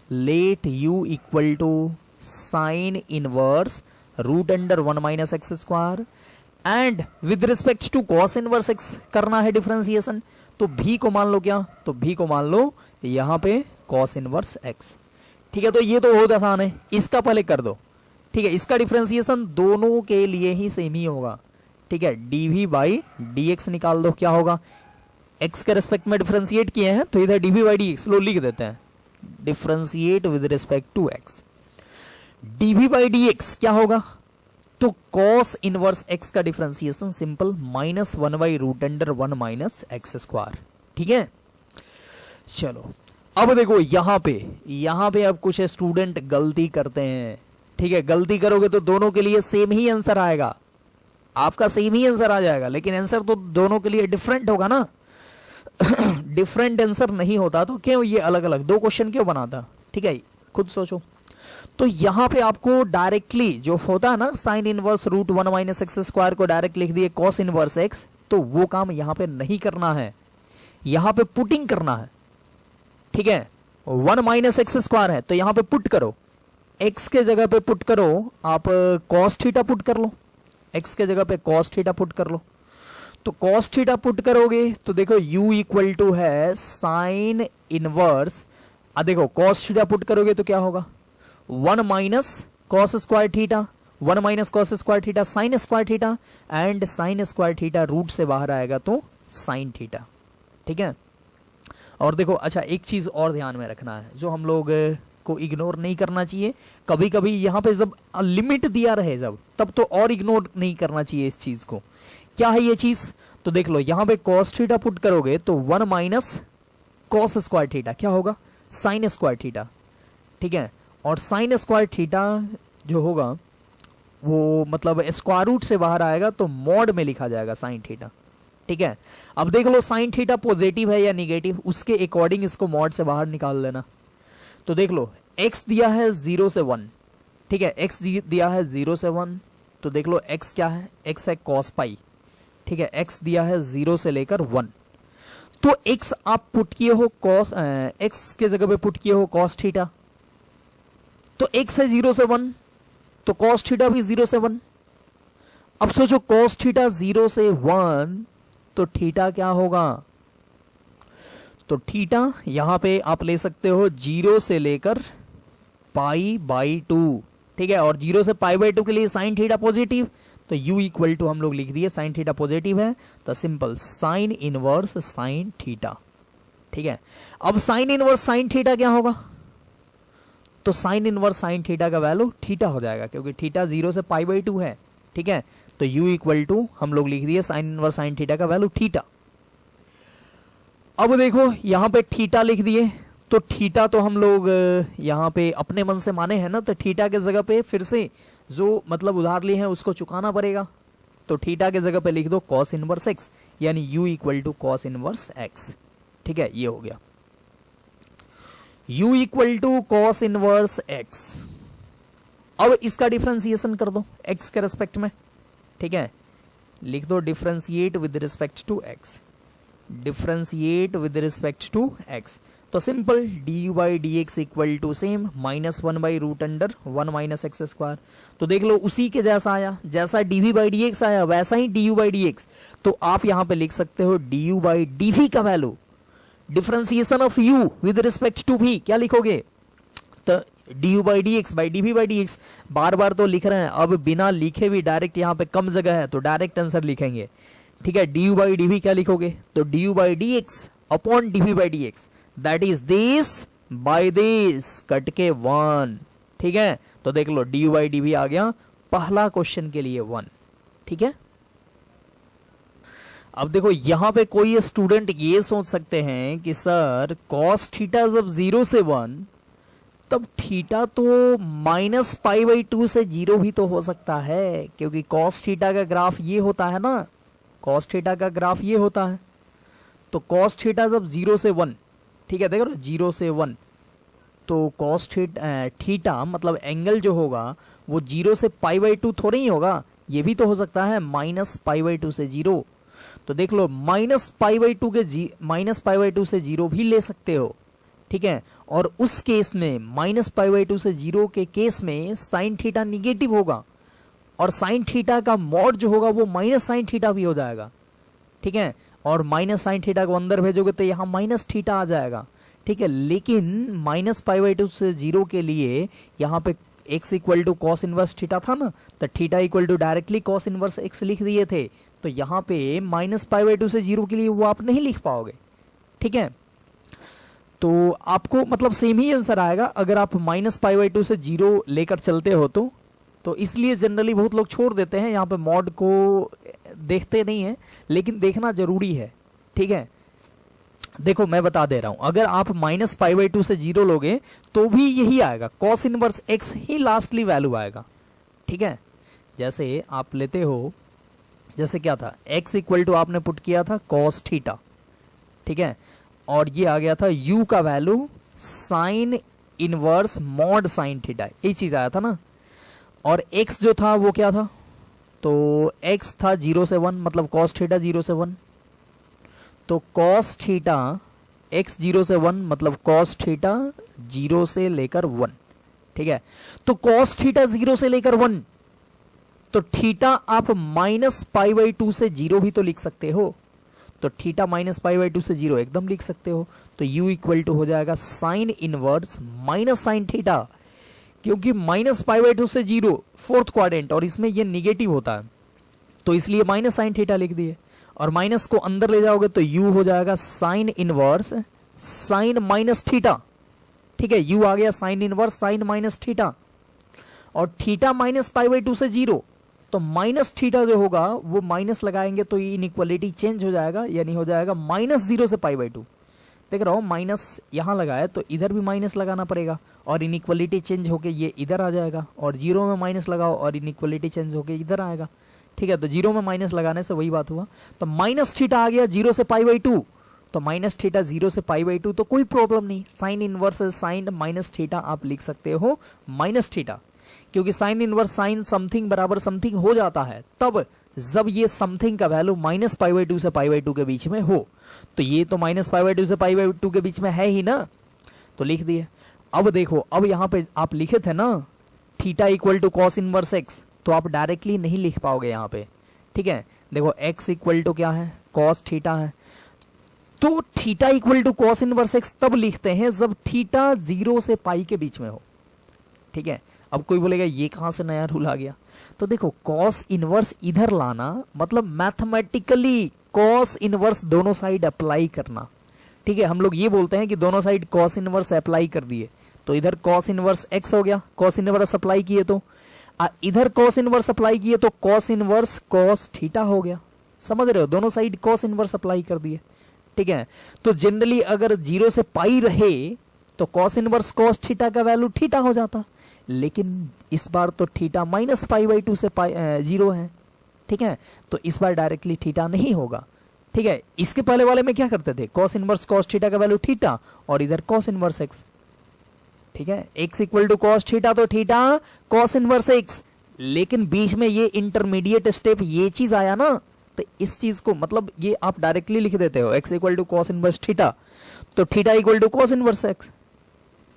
let u equal to sine inverse √1 - x² and with respect to cos inverse x करना है डिफरेंशिएशन। तो v को मान लो क्या, तो v को मान लो यहाँ पे कॉस इनवर्स x। ठीक है, तो ये तो बहुत आसान है, इसका पहले कर दो। ठीक है, इसका डिफरेंशिएशन दोनों के लिए ही सेम ही होगा। ठीक है, dv/dx निकाल दो, क्या होगा, x के रेस्पेक्ट में डिफरेंशिएट किए हैं तो इधर dv/dx लो लिख देते हैं, differentiate with respect to x। dv/dx क्या होगा, तो cos इनवर्स x का डिफरेंशिएशन सिंपल -1/√1 - x²। ठीक है, चलो अब देखो यहाँ पे अब कुछ स्टूडेंट गलती करते हैं। ठीक है, गलती करोगे तो दोनों के लिए सेम ही आंसर आएगा, आपका सेम ही आंसर आ जाएगा, लेकिन आंसर तो दोनों के लिए डिफरेंट होगा ना। डिफरेंट आंसर नहीं होता तो क्यों ये अलग अलग 2 क्वेश्चन क्यों बनाता। ठीक है, खुद सोचो। तो यहाँ पे आपको डायरेक्टली जो होता है ना साइन इनवर्स √1 - x² को डायरेक्ट लिख दिए कॉस इनवर्स x, तो वो काम यहाँ पे नहीं करना है, यहाँ पे पुटिंग करना है। ठीक है, 1 - x² है तो यहाँ पे पुट करो, x के जगह पे पुट करो, आप cos थीटा पुट कर लो, x के जगह पे cos थीटा पुट कर लो। तो cos थीटा पुट करोगे तो देखो u इक्वल टू है साइन इनवर्स, देखो cos थीटा पुट करोगे तो क्या होगा 1 - cos² theta, 1 - cos² theta sin² theta, and sin² theta root से बाहर आएगा तो sin थीटा। ठीक है, और देखो अच्छा एक चीज और ध्यान में रखना है जो हम लोग को इग्नोर नहीं करना चाहिए, कभी कभी यहाँ पे जब लिमिट दिया रहे जब, तब तो और इग्नोर नहीं करना चाहिए इस चीज को। क्या है ये चीज, तो देख लो यहाँ पे cos थीटा पुट करोगे तो 1 - cos² थीटा क्या होगा sin² थीटा। ठीक है, और sin² थीटा जो होगा वो मतलब स्क्वायर रूट से बाहर आएगा तो मॉड में लिखा जाएगा sin थीटा। ठीक है, अब देख लो sin थीटा पॉजिटिव है या निगेटिव, उसके अकॉर्डिंग इसको मॉड से बाहर निकाल लेना। तो देख लो x दिया है 0 से 1। ठीक है, x दिया है 0 से 1, तो देख लो x क्या है, x है cos पाई। ठीक है, x दिया है 0 से लेकर 1, तो x आप पुट किए हो cos, x के जगह पे पुट किए हो cos थीटा, तो x है 0 से 1 तो cos थीटा भी 0 से 1। अब सोचो cos थीटा 0 से 1 तो थीटा क्या होगा, तो थीटा यहां पे आप ले सकते हो 0 से लेकर π/2। ठीक है, और 0 से π/2 के लिए sin थीटा पॉजिटिव, तो u इक्वल टू हम लोग लिख दिए sin थीटा पॉजिटिव है तो simple sine inverse sin theta. ठीक है, अब साइन इनवर्स sin थीटा क्या होगा, तो साइन इनवर्स sin थीटा का वैल्यू थीटा हो जाएगा क्योंकि थीटा 0 से π/2 है। ठीक है, तो u इक्वल टू हम लोग लिख दिए साइन इनवर्स साइन थीटा का वैल्यू थीटा। अब देखो यहाँ पे थीटा लिख दिए, तो थीटा तो हम लोग यहाँ पे अपने मन से माने हैं ना, तो थीटा के जगह पे फिर से जो मतलब उधार लिए हैं उसको चुकाना पड़ेगा। तो थीटा के जगह पे लिख दो कॉस इनवर्स एक्स, यानी u equal to cos inverse x. ठीक है, ये हो गया u equal to cos inverse x. अब इसका डिफरेंशिएशन कर दो x के रेस्पेक्ट में। ठीक है, लिख दो differentiate with respect to x, differentiate with respect to x। तो simple du by d x equal to same -1 by root under 1 minus x square. तो देख लो उसी के जैसा आया, जैसा dv बाई डी एक्स आया वैसा ही du बाई डी एक्स। तो आप यहां पे लिख सकते हो du बाई dv का value differentiation of u with respect to v, क्या लिखोगे? तो du by d x by dv by d x. बार बार तो लिख रहे हैं, अब बिना लिखे भी डायरेक्ट यहाँ पे कम जगह है तो डायरेक्ट आंसर लिखेंगे। ठीक है, du बाई dv क्या लिखोगे? तो du by d x upon dv by d x, that is this by this cut के 1। ठीक है, तो देख लो du बाई dv आ गया पहला क्वेश्चन के लिए 1। ठीक है, अब देखो यहां पे कोई स्टूडेंट ये सोच सकते हैं कि सर cos थीटा जब 0 से 1 तब थीटा तो -π/2 से 0 भी तो हो सकता है, क्योंकि cos थीटा का ग्राफ ये होता है ना, cos थीटा का ग्राफ ये होता है। तो cos थीटा जब 0 से 1, ठीक है देखो 0 से 1, तो cos थीटा मतलब एंगल जो होगा वो 0 से π/2 थोड़ा ही होगा, ये भी तो हो सकता है -π/2 से 0। तो देख लो -π/2 से 0 भी ले सकते हो। ठीक है, और उस केस में -π/2 से 0 के केस में साइन थीटा निगेटिव होगा, और साइन थीटा का मॉड जो होगा वो माइनस साइन थीटा भी हो जाएगा। ठीक है, और माइनस साइन थीटा को अंदर भेजोगे तो यहाँ माइनस थीटा आ जाएगा। ठीक है, लेकिन -π/2 से 0 के लिए यहाँ पे x equal to cos inverse theta था ना, तो theta equal to directly cos inverse x लिख दिए थे। तो यहाँ पे -π/2 से 0 के लिए वो आप नहीं लिख पाओगे। ठीक है, तो आपको मतलब सेम ही आंसर आएगा अगर आप -π/2 से 0 लेकर चलते हो तो इसलिए जनरली बहुत लोग छोड़ देते हैं, यहाँ पे मॉड को देखते नहीं है, लेकिन देखना जरूरी है। ठीक है, देखो मैं बता दे रहा हूं, अगर आप -π/2 से 0 लोगे तो भी यही आएगा, cos इनवर्स x ही लास्टली वैल्यू आएगा। ठीक है, जैसे आप लेते हो, जैसे क्या था x इक्वल टू आपने पुट किया था cos थीटा। ठीक है, और ये आ गया था u का value sine inverse mod sine theta, ये चीज आया था ना। और x जो था वो क्या था, तो x था 0 से 1 मतलब cos थीटा 0 से 1, तो cos थीटा x 0 से 1 मतलब cos थीटा 0 से लेकर 1। ठीक है, तो cos थीटा 0 से लेकर 1, तो थीटा आप -π/2 से 0 भी तो लिख सकते हो, तो थीटा -π/2 से 0 एकदम लिख सकते हो। तो u इक्वल टू हो जाएगा sine inverse minus sine theta, क्योंकि -π/2 से 0 फोर्थ क्वाड्रेंट और इसमें ये निगेटिव होता है, तो इसलिए माइनस साइन थीटा लिख दिए, और माइनस को अंदर ले जाओगे तो u हो जाएगा sine inverse sine minus theta. ठीक है, u आ गया sine inverse sine minus theta, और थीटा -π/2 से 0, तो माइनस थीटा जो होगा वो माइनस लगाएंगे तो ये इनइक्वालिटी चेंज हो जाएगा, यानी हो जाएगा -0 से π/2। देख रहा हो माइनस यहाँ लगाया तो इधर भी माइनस लगाना पड़ेगा, और इनइक्वालिटी चेंज होके ये इधर आ जाएगा, और 0 में माइनस लगाओ और इनइक्वालिटी चेंज होके इधर आएगा। ठीक है, तो 0 में माइनस लगाने से वही बात हुआ, तो माइनस थीटा आ गया 0 से π/2, तो माइनस थीटा 0 से π/2 तो कोई प्रॉब्लम नहीं, sine inverse sine minus theta आप लिख सकते हो माइनस थीटा, क्योंकि साइन इनवर्स साइन समथिंग बराबर समथिंग हो जाता है तब जब ये समथिंग का वैल्यू -π/2 से π/2 के बीच में हो। तो ये तो -π/2 से π/2 के बीच में है ही ना, तो लिख दिए। अब देखो, अब यहाँ पे आप लिखे थे ना theta equal to cos inverse x, तो आप डायरेक्टली नहीं लिख पाओगे यहाँ पे। ठीक है, देखो x इक्वल टू क्या है, कॉस थीटा है, तो theta equal to cos inverse x तब लिखते हैं जब थीटा 0 से पाई के बीच में हो। ठीक है, अब कोई बोलेगा ये कहां से नया रूल आ गया, तो देखो cos इनवर्स इधर लाना मतलब मैथमेटिकली cos इनवर्स दोनों साइड अप्लाई करना। ठीक है, हम लोग ये बोलते हैं कि दोनों साइड cos इनवर्स अप्लाई कर दिए, तो इधर कॉस इनवर्स एक्स हो गया, कॉस इनवर्स अप्लाई किए तो इधर कॉस इनवर्स अप्लाई किए तो कॉस इनवर्स कॉस थीटा हो गया। समझ रहे हो, दोनों साइड कॉस इनवर्स अप्लाई कर दिए। ठीक है, तो जनरली अगर 0 से पाई रहे तो कॉस इनवर्स कॉस थीटा का वैल्यू थीटा हो जाता, लेकिन इस बार तो थीटा माइनस पाई बाई 2 से पाई 0 है। ठीक है, तो इस बार डायरेक्टली थीटा नहीं होगा। ठीक है, इसके पहले वाले में क्या करते थे, कॉस इनवर्स कॉस थीटा का वैल्यू थीटा और इधर कॉस इनवर्स एक्स। ठीक है, x equal to cos theta तो थीटा कॉस इनवर्स एक्स, लेकिन बीच में ये इंटरमीडिएट स्टेप ये चीज आया ना, तो इस चीज को मतलब ये आप डायरेक्टली लिख देते हो x equal to cos inverse theta तो theta equal to cos inverse x.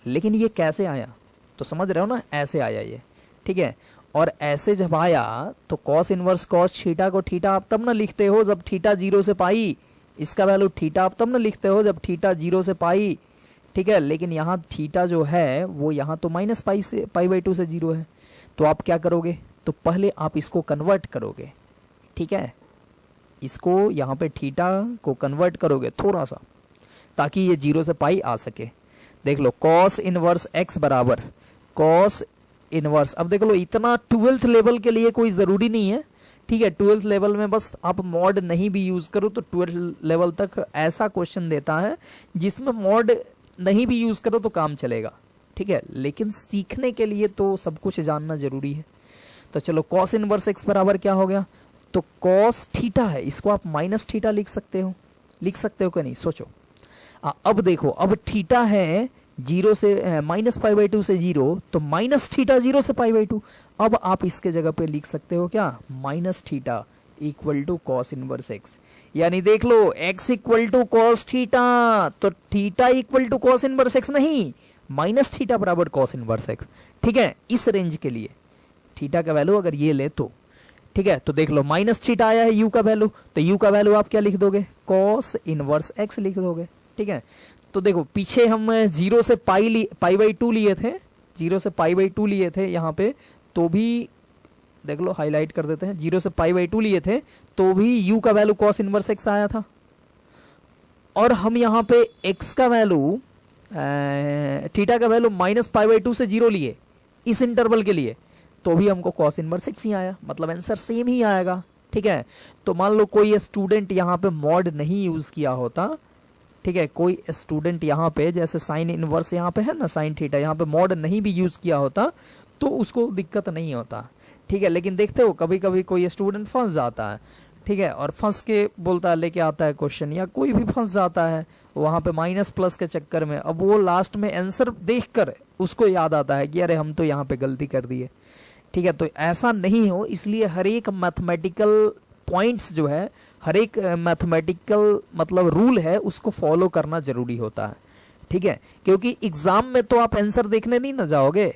लेकिन ये कैसे आया, तो समझ रहे हो ना, ऐसे आया ये। ठीक है, और ऐसे जब आया तो कॉस इनवर्स कॉस थीटा को थीटा आप तब ना लिखते हो जब थीटा 0 से पाई, इसका वैल्यू थीटा आप तब ना लिखते हो जब थीटा 0 से पाई। ठीक है, लेकिन यहाँ थीटा जो है वो यहाँ तो माइनस पाई से पाई बाई 2 से 0 है, तो आप क्या करोगे, तो पहले आप इसको कन्वर्ट करोगे। ठीक है, इसको यहाँ पे थीटा को कन्वर्ट करोगे थोड़ा सा, ताकि ये 0 से पाई आ सके। देख लो कॉस इनवर्स एक्स बराबर कॉस इनवर्स, अब देख लो इतना 12th लेवल के लिए कोई ज़रूरी नहीं है। ठीक है, 12th लेवल में बस आप मॉड नहीं भी यूज़ करो तो 12th लेवल तक ऐसा क्वेश्चन देता है जिसमें मॉड नहीं भी यूज़ करो तो काम चलेगा। ठीक है, लेकिन सीखने के लिए तो सब कुछ जानना जरूरी है। तो चलो कॉस इनवर्स एक्स बराबर क्या हो गया, तो कॉस थीटा है, इसको आप माइनस थीटा लिख सकते हो कि नहीं, सोचो। अब देखो, अब थीटा है 0 से माइनस पाई बाई 2 से 0, तो माइनस थीटा 0 से पाई बाई 2। अब आप इसके जगह पे लिख सकते हो क्या, minus theta equal to cos inverse x. यानी देख लो x equal to cos theta, तो theta equal to cos inverse x नहीं, माइनस थीटा बराबर कॉस इनवर्स एक्स। ठीक है, इस रेंज के लिए थीटा का वैल्यू अगर ये ले तो ठीक है, तो देख लो माइनस थीटा आया है यू का वैल्यू, तो यू का वैल्यू आप क्या लिख दोगे, कॉस इनवर्स एक्स लिख दोगे। ठीक है, तो देखो पीछे हम 0 से पाई बाई 2 लिए थे, 0 से पाई बाई 2 लिए थे यहाँ पे, तो भी देख लो हाईलाइट कर देते हैं, 0 से पाई बाई 2 लिए थे तो भी u का वैल्यू कॉस इनवर्स एक्स आया था। और हम यहाँ पे x का वैल्यू थीटा का वैल्यू माइनस पाई बाई 2 से 0 लिए इस इंटरवल के लिए, तो भी हमको कॉस इनवर्स एक्स ही आया, मतलब आंसर सेम ही आएगा। ठीक है, तो मान लो कोई स्टूडेंट यहाँ पे मॉड नहीं यूज किया होता, ठीक है, कोई स्टूडेंट यहाँ पे जैसे साइन इनवर्स यहाँ पे है ना, साइन थीटा, यहाँ पे मॉड नहीं भी यूज किया होता तो उसको दिक्कत नहीं होता। ठीक है, लेकिन देखते हो कभी कभी कोई स्टूडेंट फंस जाता है। ठीक है, और फंस के बोलता है लेके आता है क्वेश्चन, या कोई भी फंस जाता है वहाँ पे माइनस प्लस के चक्कर में, अब वो लास्ट में आंसर देखकर उसको याद आता है कि अरे हम तो यहाँ पे गलती कर दी है। ठीक है, तो ऐसा नहीं हो, इसलिए हर एक मैथमेटिकल पॉइंट्स जो है, हर एक मैथमेटिकल मतलब रूल है उसको फॉलो करना जरूरी होता है। ठीक है, क्योंकि एग्जाम में तो आप आंसर देखने नहीं ना जाओगे,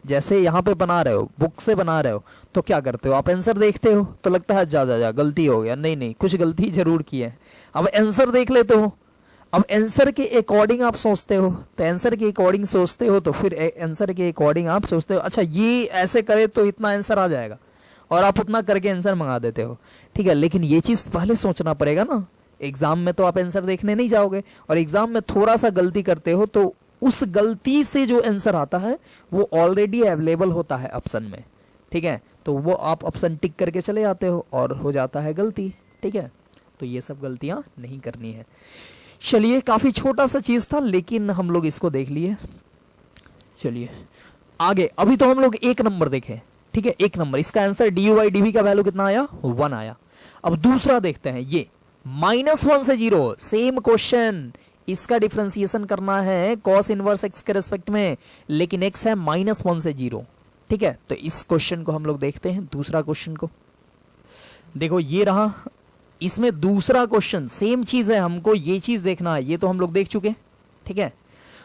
जैसे यहाँ पे बना रहे हो, बुक से बना रहे हो, तो क्या करते हो आप आंसर देखते हो तो लगता है जा गलती हो गया, नहीं कुछ गलती जरूर की है, अब आंसर देख लेते हो, अब आंसर के अकॉर्डिंग आप सोचते हो, तो आंसर के अकॉर्डिंग सोचते हो तो फिर आंसर के अकॉर्डिंग आप सोचते हो अच्छा ये ऐसे करे तो इतना आंसर आ जाएगा, और आप उतना करके आंसर मंगा देते हो। ठीक है, लेकिन ये चीज़ पहले सोचना पड़ेगा ना, एग्जाम में तो आप आंसर देखने नहीं जाओगे, और एग्जाम में थोड़ा सा गलती करते हो तो उस गलती से जो आंसर आता है वो ऑलरेडी अवेलेबल होता है ऑप्शन में। ठीक है, तो वो आप ऑप्शन टिक करके चले जाते हो और हो जाता है गलती। ठीक है, तो ये सब गलतियां नहीं करनी है। चलिए, काफी छोटा सा चीज था लेकिन हम लोग इसको देख लिए। चलिए आगे, अभी तो हम लोग एक नंबर देखें। ठीक है, एक नंबर, इसका आंसर du/dv का वैल्यू कितना आया, 1 आया। अब दूसरा देखते हैं, ये -1 से 0, सेम क्वेश्चन, इसका डिफरेंशिएशन करना है कॉस इनवर्स एक्स के रेस्पेक्ट में, लेकिन x है -1 से 0। ठीक है, तो इस क्वेश्चन को हम लोग देखते हैं, दूसरा क्वेश्चन को देखो, ये रहा, इसमें दूसरा क्वेश्चन सेम चीज है, हमको ये चीज देखना है, ये तो हम लोग देख चुके। ठीक है,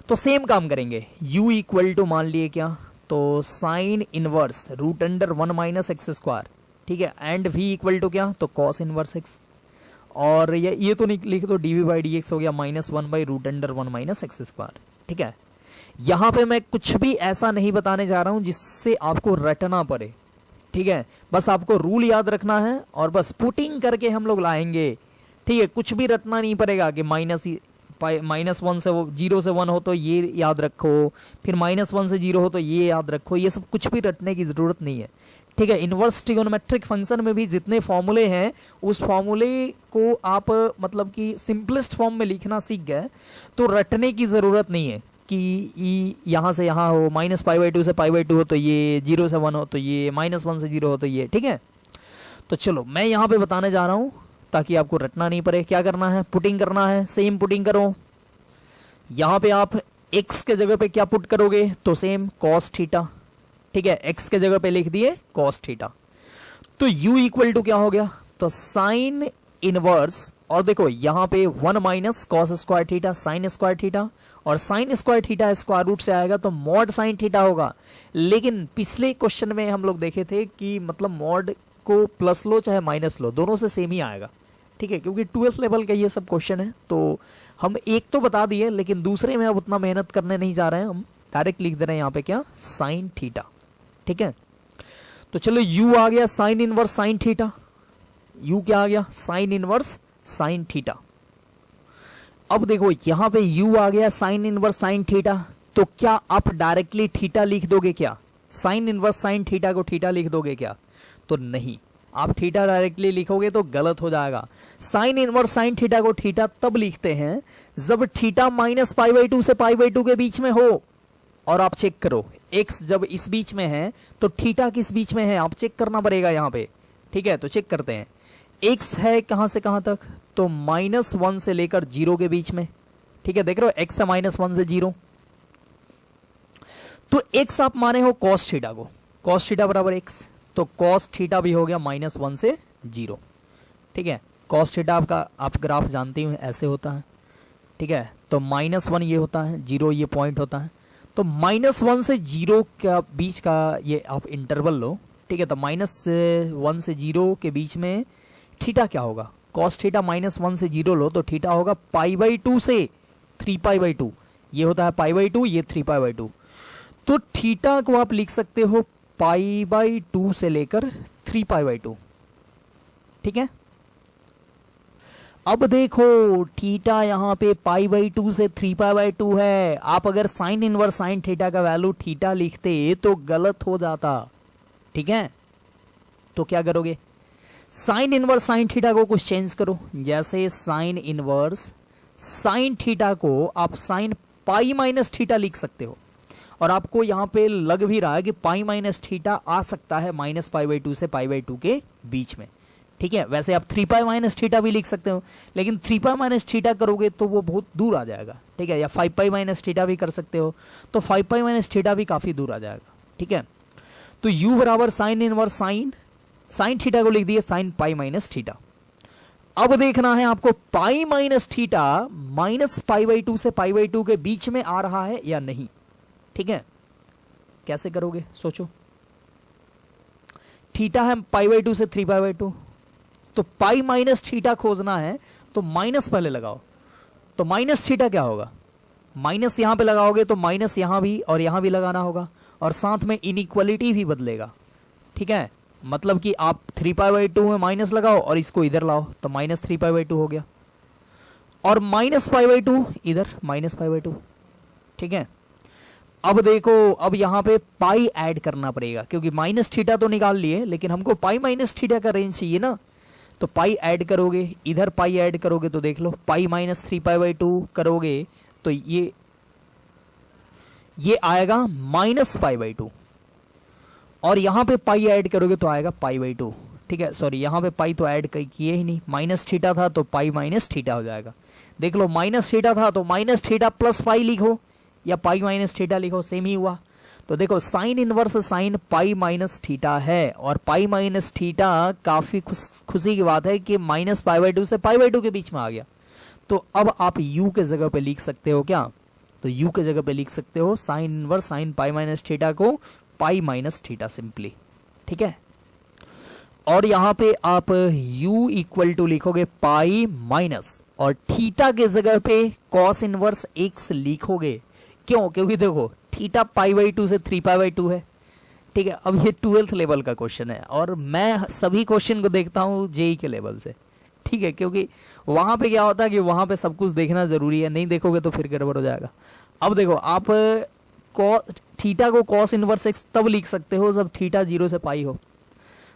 तो सेम काम करेंगे, u इक्वल टू मान लिए क्या, तो साइन इनवर्स √1 - x स्क्वायर। ठीक है, एंड v इक्वल टू क्या, तो कॉस इनवर्स x, और ये तो नहीं लिख दो, dv/dx हो गया -1/√1 - x स्क्वायर। ठीक है, यहां पे मैं कुछ भी ऐसा नहीं बताने जा रहा हूं जिससे आपको रटना पड़े। ठीक है, बस आपको रूल याद रखना है और बस पुटिंग करके हम लोग लाएंगे। ठीक है, कुछ भी रटना नहीं पड़ेगा कि माइनस -1 से 0 से 1 हो तो ये याद रखो, फिर -1 से 0 हो तो ये याद रखो, ये सब कुछ भी रटने की ज़रूरत नहीं है, ठीक है। इन्वर्स ट्रिगोनोमेट्रिक फंक्शन में भी जितने फॉर्मूले हैं उस फॉर्मूले को आप मतलब कि सिंपलेस्ट फॉर्म में लिखना सीख गए तो रटने की ज़रूरत नहीं है कि ई यहाँ से यहाँ हो, -π/2 से π/2 हो तो ये, 0 से 1 हो तो ये, -1 से 0 हो तो ये, ठीक है। तो चलो मैं यहाँ पे बताने जा रहा हूँ ताकि आपको रटना नहीं पड़े। क्या करना है, पुटिंग करना है, सेम पुटिंग करो। यहाँ पे आप x के जगह पे क्या पुट करोगे तो सेम cos थीटा, ठीक है, x के जगह पे लिख दिए cos थीटा। तो u इक्वल टू क्या हो गया, तो साइन इनवर्स, और देखो यहाँ पे 1 - cos square theta sine square theta, और sine square theta square root से आएगा तो मॉड साइन थीटा होगा। लेकिन पिछले क्वेश्चन में हम लोग देखे थे कि मतलब मॉड को प्लस लो चाहे माइनस लो दोनों से सेम ही आएगा, ठीक है, क्योंकि 12th लेवल का ये सब क्वेश्चन है। तो हम एक तो बता दिए लेकिन दूसरे में अब उतना मेहनत करने नहीं जा रहे हैं, हम डायरेक्ट लिख दे रहे हैं यहाँ पे क्या, साइन थीटा, ठीक है। तो चलो u आ गया sine inverse sine theta, u क्या आ गया, साइन इनवर्स साइन थीटा। अब देखो यहाँ पे u आ गया साइन इनवर्स साइन थीटा, तो क्या आप डायरेक्टली थीटा लिख दोगे क्या, साइन इनवर्स साइन थीटा को थीटा लिख दोगे क्या, तो नहीं, आप थीटा डायरेक्टली लिखोगे तो गलत हो जाएगा। साइन इनवर्स साइन थीटा को थीटा तब लिखते हैं जब थीटा -π/2 से π/2 के बीच में हो, और आप चेक करो x जब इस बीच में है तो थीटा किस बीच में है, आप चेक करना पड़ेगा यहाँ पे, ठीक है। तो चेक करते हैं, x है कहाँ से कहाँ तक, तो -1 से लेकर 0 के बीच में, ठीक है, देख रहे हो x है -1 से 0, तो x आप माने हो cos थीटा को, cos थीटा बराबर x, तो cos थीटा भी हो गया -1 से 0, ठीक है। cos थीटा आपका आप ग्राफ जानते हो ऐसे होता है, ठीक है, तो -1 ये होता है, 0 ये पॉइंट होता है, तो -1 से 0 का बीच का ये आप इंटरवल लो, ठीक है। तो -1 से 0 के बीच में थीटा क्या होगा, cos थीटा -1 से 0 लो तो थीटा होगा π/2 से 3π/2, ये होता है π/2, ये 3π/2, तो थीटा को आप लिख सकते हो π/2 से लेकर 3π/2, ठीक है। अब देखो थीटा यहाँ पे π/2 से 3π/2 है, आप अगर साइन इनवर्स साइन थीटा का वैल्यू थीटा लिखते तो गलत हो जाता, ठीक है। तो क्या करोगे, साइन इनवर्स साइन थीटा को कुछ चेंज करो, जैसे साइन इनवर्स साइन थीटा को आप साइन π - थीटा लिख सकते हो, और आपको यहाँ पे लग भी रहा है कि π - थीटा आ सकता है -π/2 से π/2 के बीच में, ठीक है। वैसे आप 3π - थीटा भी लिख सकते हो, लेकिन 3π - थीटा करोगे तो वो बहुत दूर आ जाएगा, ठीक है, या 5π - थीटा भी कर सकते हो, तो 5π - थीटा भी काफ़ी दूर आ जाएगा, ठीक है। तो u बराबर साइन इनवर्स साइन थीटा को लिख दिए साइन π - थीटा। अब देखना है आपको π - थीटा -π/2 से π/2 के बीच में आ रहा है या नहीं, ठीक है। कैसे करोगे सोचो, थीटा है π/2 से 3π/2, तो π - थीटा खोजना है तो माइनस पहले लगाओ, तो माइनस थीटा क्या होगा, माइनस यहां पे लगाओगे तो माइनस यहां भी और यहां भी लगाना होगा, और साथ में इनइक्वालिटी भी बदलेगा, ठीक है। मतलब कि आप 3π/2 में माइनस लगाओ और इसको इधर लाओ तो -3π/2 हो गया, और -π/2 इधर -π/2, ठीक है। अब देखो, अब यहाँ पे पाई ऐड करना पड़ेगा क्योंकि माइनस थीटा तो निकाल लिए, लेकिन हमको पाई - थीटा का रेंज चाहिए ना, तो पाई ऐड करोगे, इधर पाई ऐड करोगे तो देख लो पाई -3π/2 करोगे तो ये आएगा -π/2, और यहाँ पे पाई ऐड करोगे तो आएगा π/2, ठीक है। सॉरी, यहाँ पे पाई तो ऐड किए ही नहीं, माइनस थीटा था तो पाई - थीटा हो जाएगा। देख लो माइनस थीटा था तो माइनस थीटा प्लस पाई लिखो, या पाई - थीटा लिखो, सेम ही हुआ। तो देखो sine inverse sine pi - theta है, और पाई - थीटा काफ़ी खुशी की बात है कि -π/2 से π/2 के बीच में आ गया। तो अब आप u के जगह पे लिख सकते हो क्या, तो u के जगह पे लिख सकते हो sine inverse sine pi - theta को पाई - थीटा सिंपली, ठीक है। और यहाँ पे आप u इक्वल टू लिखोगे पाई माइनस, और थीटा के जगह पे कॉस इनवर्स x लिखोगे, क्यों, क्योंकि देखो थीटा π/2 से 3π/2 है, ठीक है। अब ये 12th लेवल का क्वेश्चन है और मैं सभी क्वेश्चन को देखता हूँ जेई के लेवल से, ठीक है, क्योंकि वहां पे क्या होता है कि वहां पे सब कुछ देखना जरूरी है, नहीं देखोगे तो फिर गड़बड़ हो जाएगा। अब देखो आप थीटा को कॉस इनवर्स एक्स तब लिख सकते हो जब थीटा 0 से पाई हो।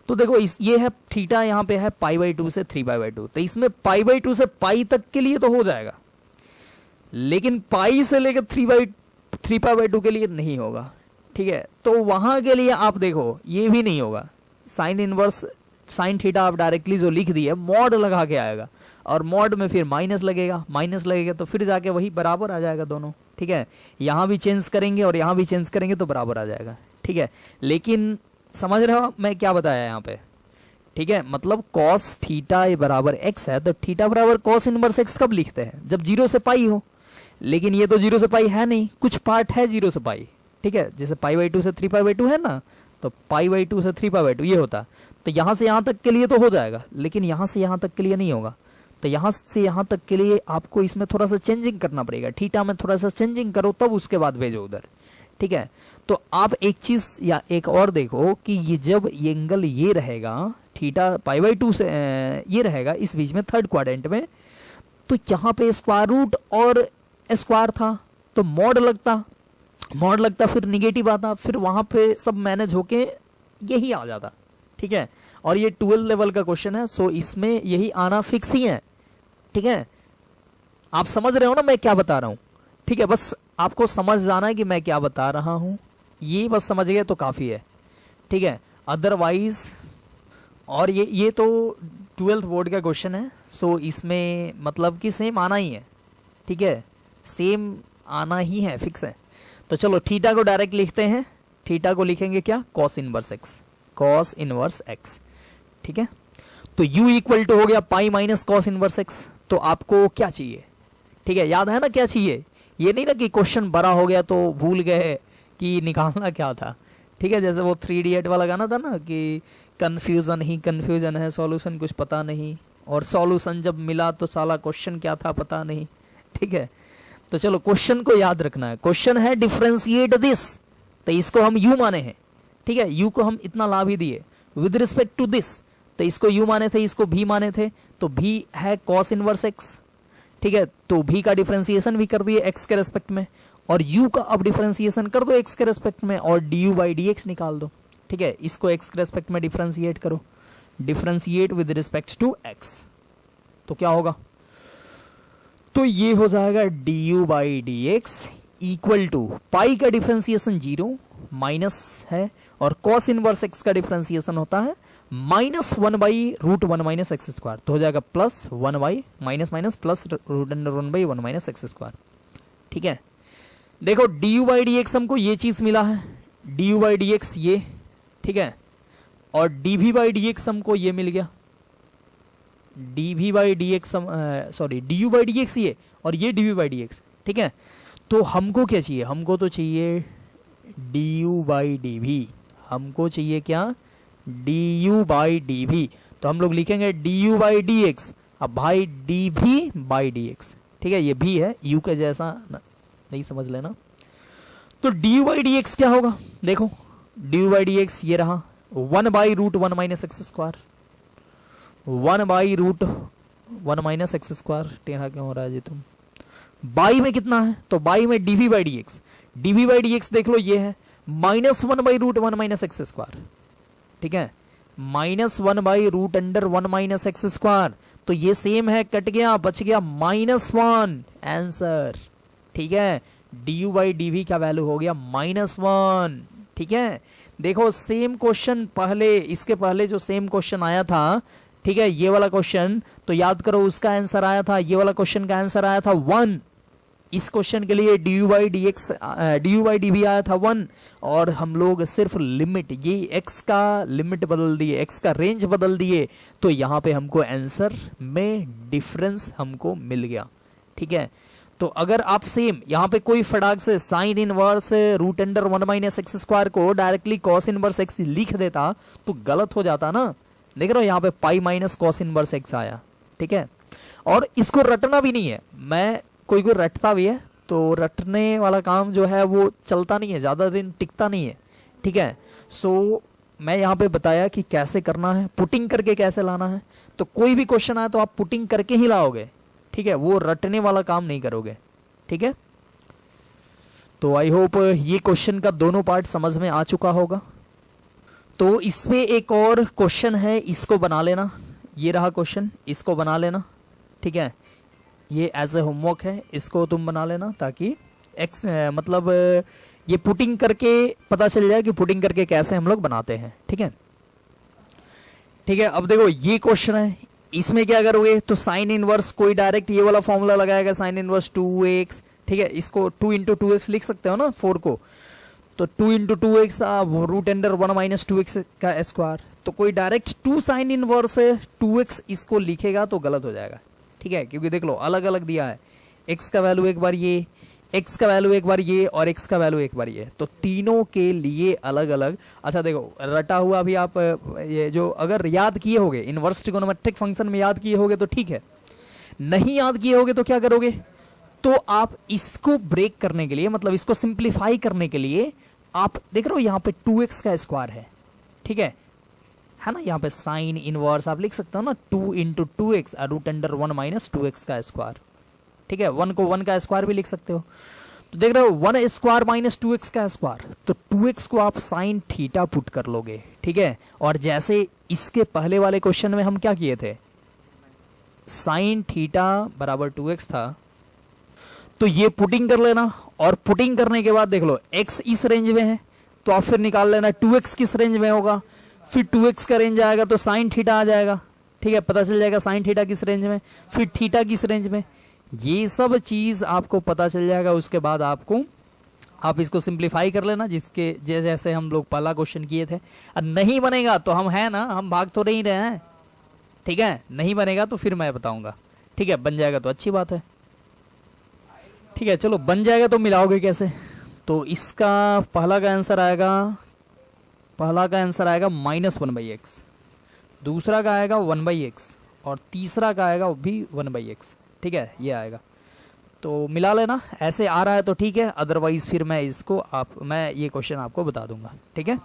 तो देखो ये है थीटा, यहाँ पे है π/2 से 3π/2, तो इसमें π/2 से पाई तक के लिए तो हो जाएगा, लेकिन पाई से लेकर 3π/2 के लिए नहीं होगा। ठीक है, तो वहां के लिए आप देखो ये भी नहीं होगा। साइन इनवर्स साइन थीटा आप डायरेक्टली जो लिख दिए मॉड लगा के आएगा, और मॉड में फिर माइनस लगेगा तो फिर जाके वही बराबर आ जाएगा दोनों। ठीक है, यहाँ भी चेंज करेंगे और यहाँ भी चेंज करेंगे तो बराबर आ जाएगा। ठीक है, लेकिन समझ रहे हो मैं क्या बताया यहाँ पे? ठीक है, मतलब कॉस थीटा बराबर एक्स है, तो थीटा बराबर कॉस इनवर्स एक्स कब लिखते हैं? जब 0 से पाई हो। लेकिन ये तो 0 से पाई है नहीं, कुछ पार्ट है 0 से पाई। ठीक है, जैसे π/2 से 3π/2 है ना, तो π/2 से 3π/2 ये होता, तो यहाँ से यहाँ तक के लिए तो हो जाएगा, लेकिन यहाँ से यहाँ तक के लिए नहीं होगा। तो यहाँ से यहाँ तक के लिए आपको इसमें थोड़ा सा चेंजिंग करना पड़ेगा, थीटा में थोड़ा सा चेंजिंग करो तब उसके बाद भेजो उधर। ठीक है, तो आप एक चीज या एक और देखो कि ये जब ये एंगल ये रहेगा थीटा π/2 से ये रहेगा इस बीच में थर्ड क्वाड्रेंट में, तो यहाँ पे स्क्वायर रूट और स्क्वायर था तो मॉड लगता फिर निगेटिव आता, फिर वहां पे सब मैनेज होके यही आ जाता। ठीक है, और ये 12 लेवल का क्वेश्चन है, सो इसमें यही आना फिक्स ही है। ठीक है, आप समझ रहे हो ना मैं क्या बता रहा हूं? ठीक है, बस आपको समझ जाना है कि मैं क्या बता रहा हूं, ये बस समझ गए तो काफी है। ठीक है, अदरवाइज और ये तो 12th बोर्ड का क्वेश्चन है, सो इसमें मतलब कि सेम आना ही है। ठीक है, सेम आना ही है, फिक्स है। तो चलो थीटा को डायरेक्ट लिखते हैं, थीटा को लिखेंगे क्या? Cos inverse x. ठीक है, तो u इक्वल टू हो गया pi minus cos inverse x. तो आपको क्या चाहिए? ठीक है, याद है ना क्या चाहिए? ये नहीं ना कि क्वेश्चन बड़ा हो गया तो भूल गए कि निकालना क्या था। ठीक है, जैसे वो 3 इडियट वाला गाना था ना कि कंफ्यूजन ही कंफ्यूजन है, सॉल्यूशन कुछ पता नहीं, और सॉल्यूशन जब मिला तो साला क्वेश्चन क्या था पता नहीं। ठीक है, तो चलो क्वेश्चन को याद रखना है। क्वेश्चन है डिफरेंशिएट दिस, तो इसको हम u माने हैं। ठीक है, u को हम इतना ला भी दिए विद रिस्पेक्ट टू दिस, तो इसको u माने थे, इसको v माने थे, तो v है कॉस इनवर्स x। ठीक है, तो v का डिफरेंशिएशन भी कर दिए x के रेस्पेक्ट में, और u का अब डिफरेंशिएशन कर दो x के रेस्पेक्ट में और du/dx निकाल दो। ठीक है, इसको x के रेस्पेक्ट में डिफरेंशिएट करो, differentiate with respect to x, तो क्या होगा? तो ये हो जाएगा du/dx इक्वल टू पाई का डिफरेंशिएशन 0 माइनस है, और कॉस इनवर्स x का डिफरेंशिएशन होता है -1/√1 - x², तो हो जाएगा +1 माइनस माइनस प्लस √1/1 - x²। ठीक है, देखो du/dx हमको ये चीज मिला है, du/dx ये। ठीक है, और dv/dx हमको ये मिल गया, dv/dx du/dx ये, और ये dv/dx। ठीक है, तो हमको क्या चाहिए? हमको तो चाहिए du/dv, हमको चाहिए क्या? du/dv। तो हम लोग लिखेंगे du/dx, अब भाई dv/dx। ठीक है, ये भी है u के जैसा, नहीं समझ लेना। तो du/dx क्या होगा? देखो du/dx ये रहा 1/√1 - x², 1/√1 - x²। टेढ़ा क्यों हो रहा है जी तुम? बाई में कितना है? तो बाई में dv/dx, dv/dx देख लो ये है -1/√1 - x²। ठीक है, -1/√1 - x², तो ये सेम है, कट गया, बच गया -1 आंसर। ठीक है, du/dv का वैल्यू हो गया -1। ठीक है, देखो सेम क्वेश्चन पहले, इसके पहले जो सेम क्वेश्चन आया था, ठीक है, ये वाला क्वेश्चन तो याद करो, उसका आंसर आया था, ये वाला क्वेश्चन का आंसर आया था 1। इस क्वेश्चन के लिए du/dv आया था 1, और हम लोग सिर्फ लिमिट, ये x का लिमिट बदल दिए, x का रेंज बदल दिए, तो यहाँ पे हमको आंसर में डिफरेंस हमको मिल गया। ठीक है, तो अगर आप सेम यहाँ पे कोई फटाक से साइन इनवर्स √1 - x² को डायरेक्टली कॉस इनवर्स x लिख देता तो गलत हो जाता ना। देख रहे हो यहाँ पे pi minus cos inverse x आया। ठीक है, और इसको रटना भी नहीं है, मैं कोई रटता भी है तो रटने वाला काम जो है वो चलता नहीं है, ज़्यादा दिन टिकता नहीं है। ठीक है, सो मैं यहाँ पे बताया कि कैसे करना है, पुटिंग करके कैसे लाना है। तो कोई भी क्वेश्चन आए तो आप पुटिंग करके ही लाओगे, ठीक है, वो रटने वाला काम नहीं करोगे, ठीक है। तो आई होप ये क्वेश्चन का दोनों पार्ट समझ में आ चुका होगा। तो इसमें एक और क्वेश्चन है, इसको बना लेना, ये रहा क्वेश्चन, इसको बना लेना, ठीक है। ये एज ए होमवर्क है, इसको तुम बना लेना ताकि मतलब ये पुटिंग करके पता चल जाए कि पुटिंग करके कैसे हम लोग बनाते हैं, ठीक है। ठीक है, अब देखो ये क्वेश्चन है, इसमें क्या करोगे, तो साइन इनवर्स कोई डायरेक्ट ये वाला फॉर्मूला लगाएगा, साइन इनवर्स 2x, ठीक है। इसको 2 × 2x लिख सकते हो ना 4 को, तो 2 × 2x root under 1 minus 2x का स्क्वायर। तो कोई डायरेक्ट 2 साइन इनवर्स 2x इसको लिखेगा तो गलत हो जाएगा, ठीक है, क्योंकि देख लो अलग अलग दिया है, x का वैल्यू एक बार ये, x का वैल्यू एक बार ये और x का वैल्यू एक बार ये, तो तीनों के लिए अलग अलग। अच्छा देखो रटा हुआ भी आप ये जो अगर याद किए होगे इनवर्स ट्रिगोनोमेट्रिक फंक्शन में याद किए होगे तो ठीक है, नहीं याद किए होगे तो क्या करोगे, तो आप इसको ब्रेक करने के लिए, मतलब इसको सिंप्लीफाई करने के लिए आप देख रहे हो यहाँ पे 2x का स्क्वायर है, ठीक है ना। यहाँ पे साइन इनवर्स आप लिख सकते हो ना 2 × 2x root under 1 minus 2x का स्क्वायर, ठीक है। 1 को 1 का स्क्वायर भी लिख सकते हो। तो देख रहे हो 1 स्क्वायर माइनस 2x का स्क्वायर, तो 2x को आप साइन थीटा पुट कर लोगे, ठीक है। और जैसे इसके पहले वाले क्वेश्चन में हम क्या किए थे, साइन थीटा बराबर 2x था, तो ये पुटिंग कर लेना। और पुटिंग करने के बाद देख लो x इस रेंज में है, तो आप फिर निकाल लेना 2x किस रेंज में होगा, फिर 2x का रेंज आएगा तो साइन थीटा आ जाएगा, ठीक है, पता चल जाएगा साइन थीटा किस रेंज में, फिर थीटा किस रेंज में, ये सब चीज़ आपको पता चल जाएगा। उसके बाद आप इसको सिंप्लीफाई कर लेना, जिसके जैसे हम लोग पहला क्वेश्चन किए थे। अब नहीं बनेगा तो हम है ना, हम भाग तो नहीं रहे हैं, ठीक है। नहीं बनेगा तो फिर मैं बताऊंगा, ठीक है। बन जाएगा तो अच्छी बात है, ठीक है। चलो बन जाएगा तो मिलाओगे कैसे, तो इसका पहला का आंसर आएगा -1/x, दूसरा का आएगा 1/x और तीसरा का आएगा भी 1/x, ठीक है, ये आएगा। तो मिला लेना, ऐसे आ रहा है तो ठीक है, अदरवाइज फिर मैं ये क्वेश्चन आपको बता दूंगा, ठीक है।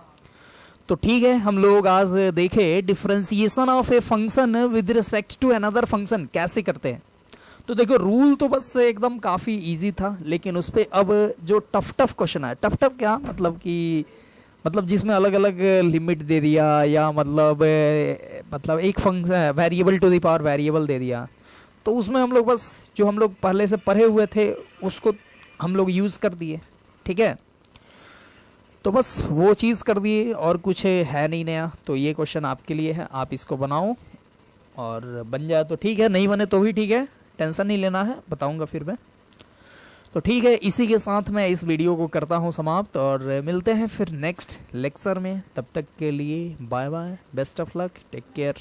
तो ठीक है, हम लोग आज देखे differentiation of a function with respect to another function कैसे करते हैं। तो देखो रूल तो बस एकदम काफ़ी इजी था, लेकिन उस पर अब जो टफ क्वेश्चन है, टफ क्या मतलब जिसमें अलग अलग लिमिट दे दिया, या मतलब एक function variable to the power variable दे दिया, तो उसमें हम लोग बस जो हम लोग पहले से पढ़े हुए थे उसको हम लोग यूज़ कर दिए, ठीक है। तो बस वो चीज़ कर दिए और कुछ है नहीं नया। तो ये क्वेश्चन आपके लिए है, आप इसको बनाओ और बन जाए तो ठीक है, नहीं बने तो भी ठीक है, टेंशन नहीं लेना है, बताऊंगा फिर मैं। तो ठीक है, इसी के साथ मैं इस वीडियो को करता हूँ समाप्त और मिलते हैं फिर नेक्स्ट लेक्चर में। तब तक के लिए bye bye, best of luck, take care.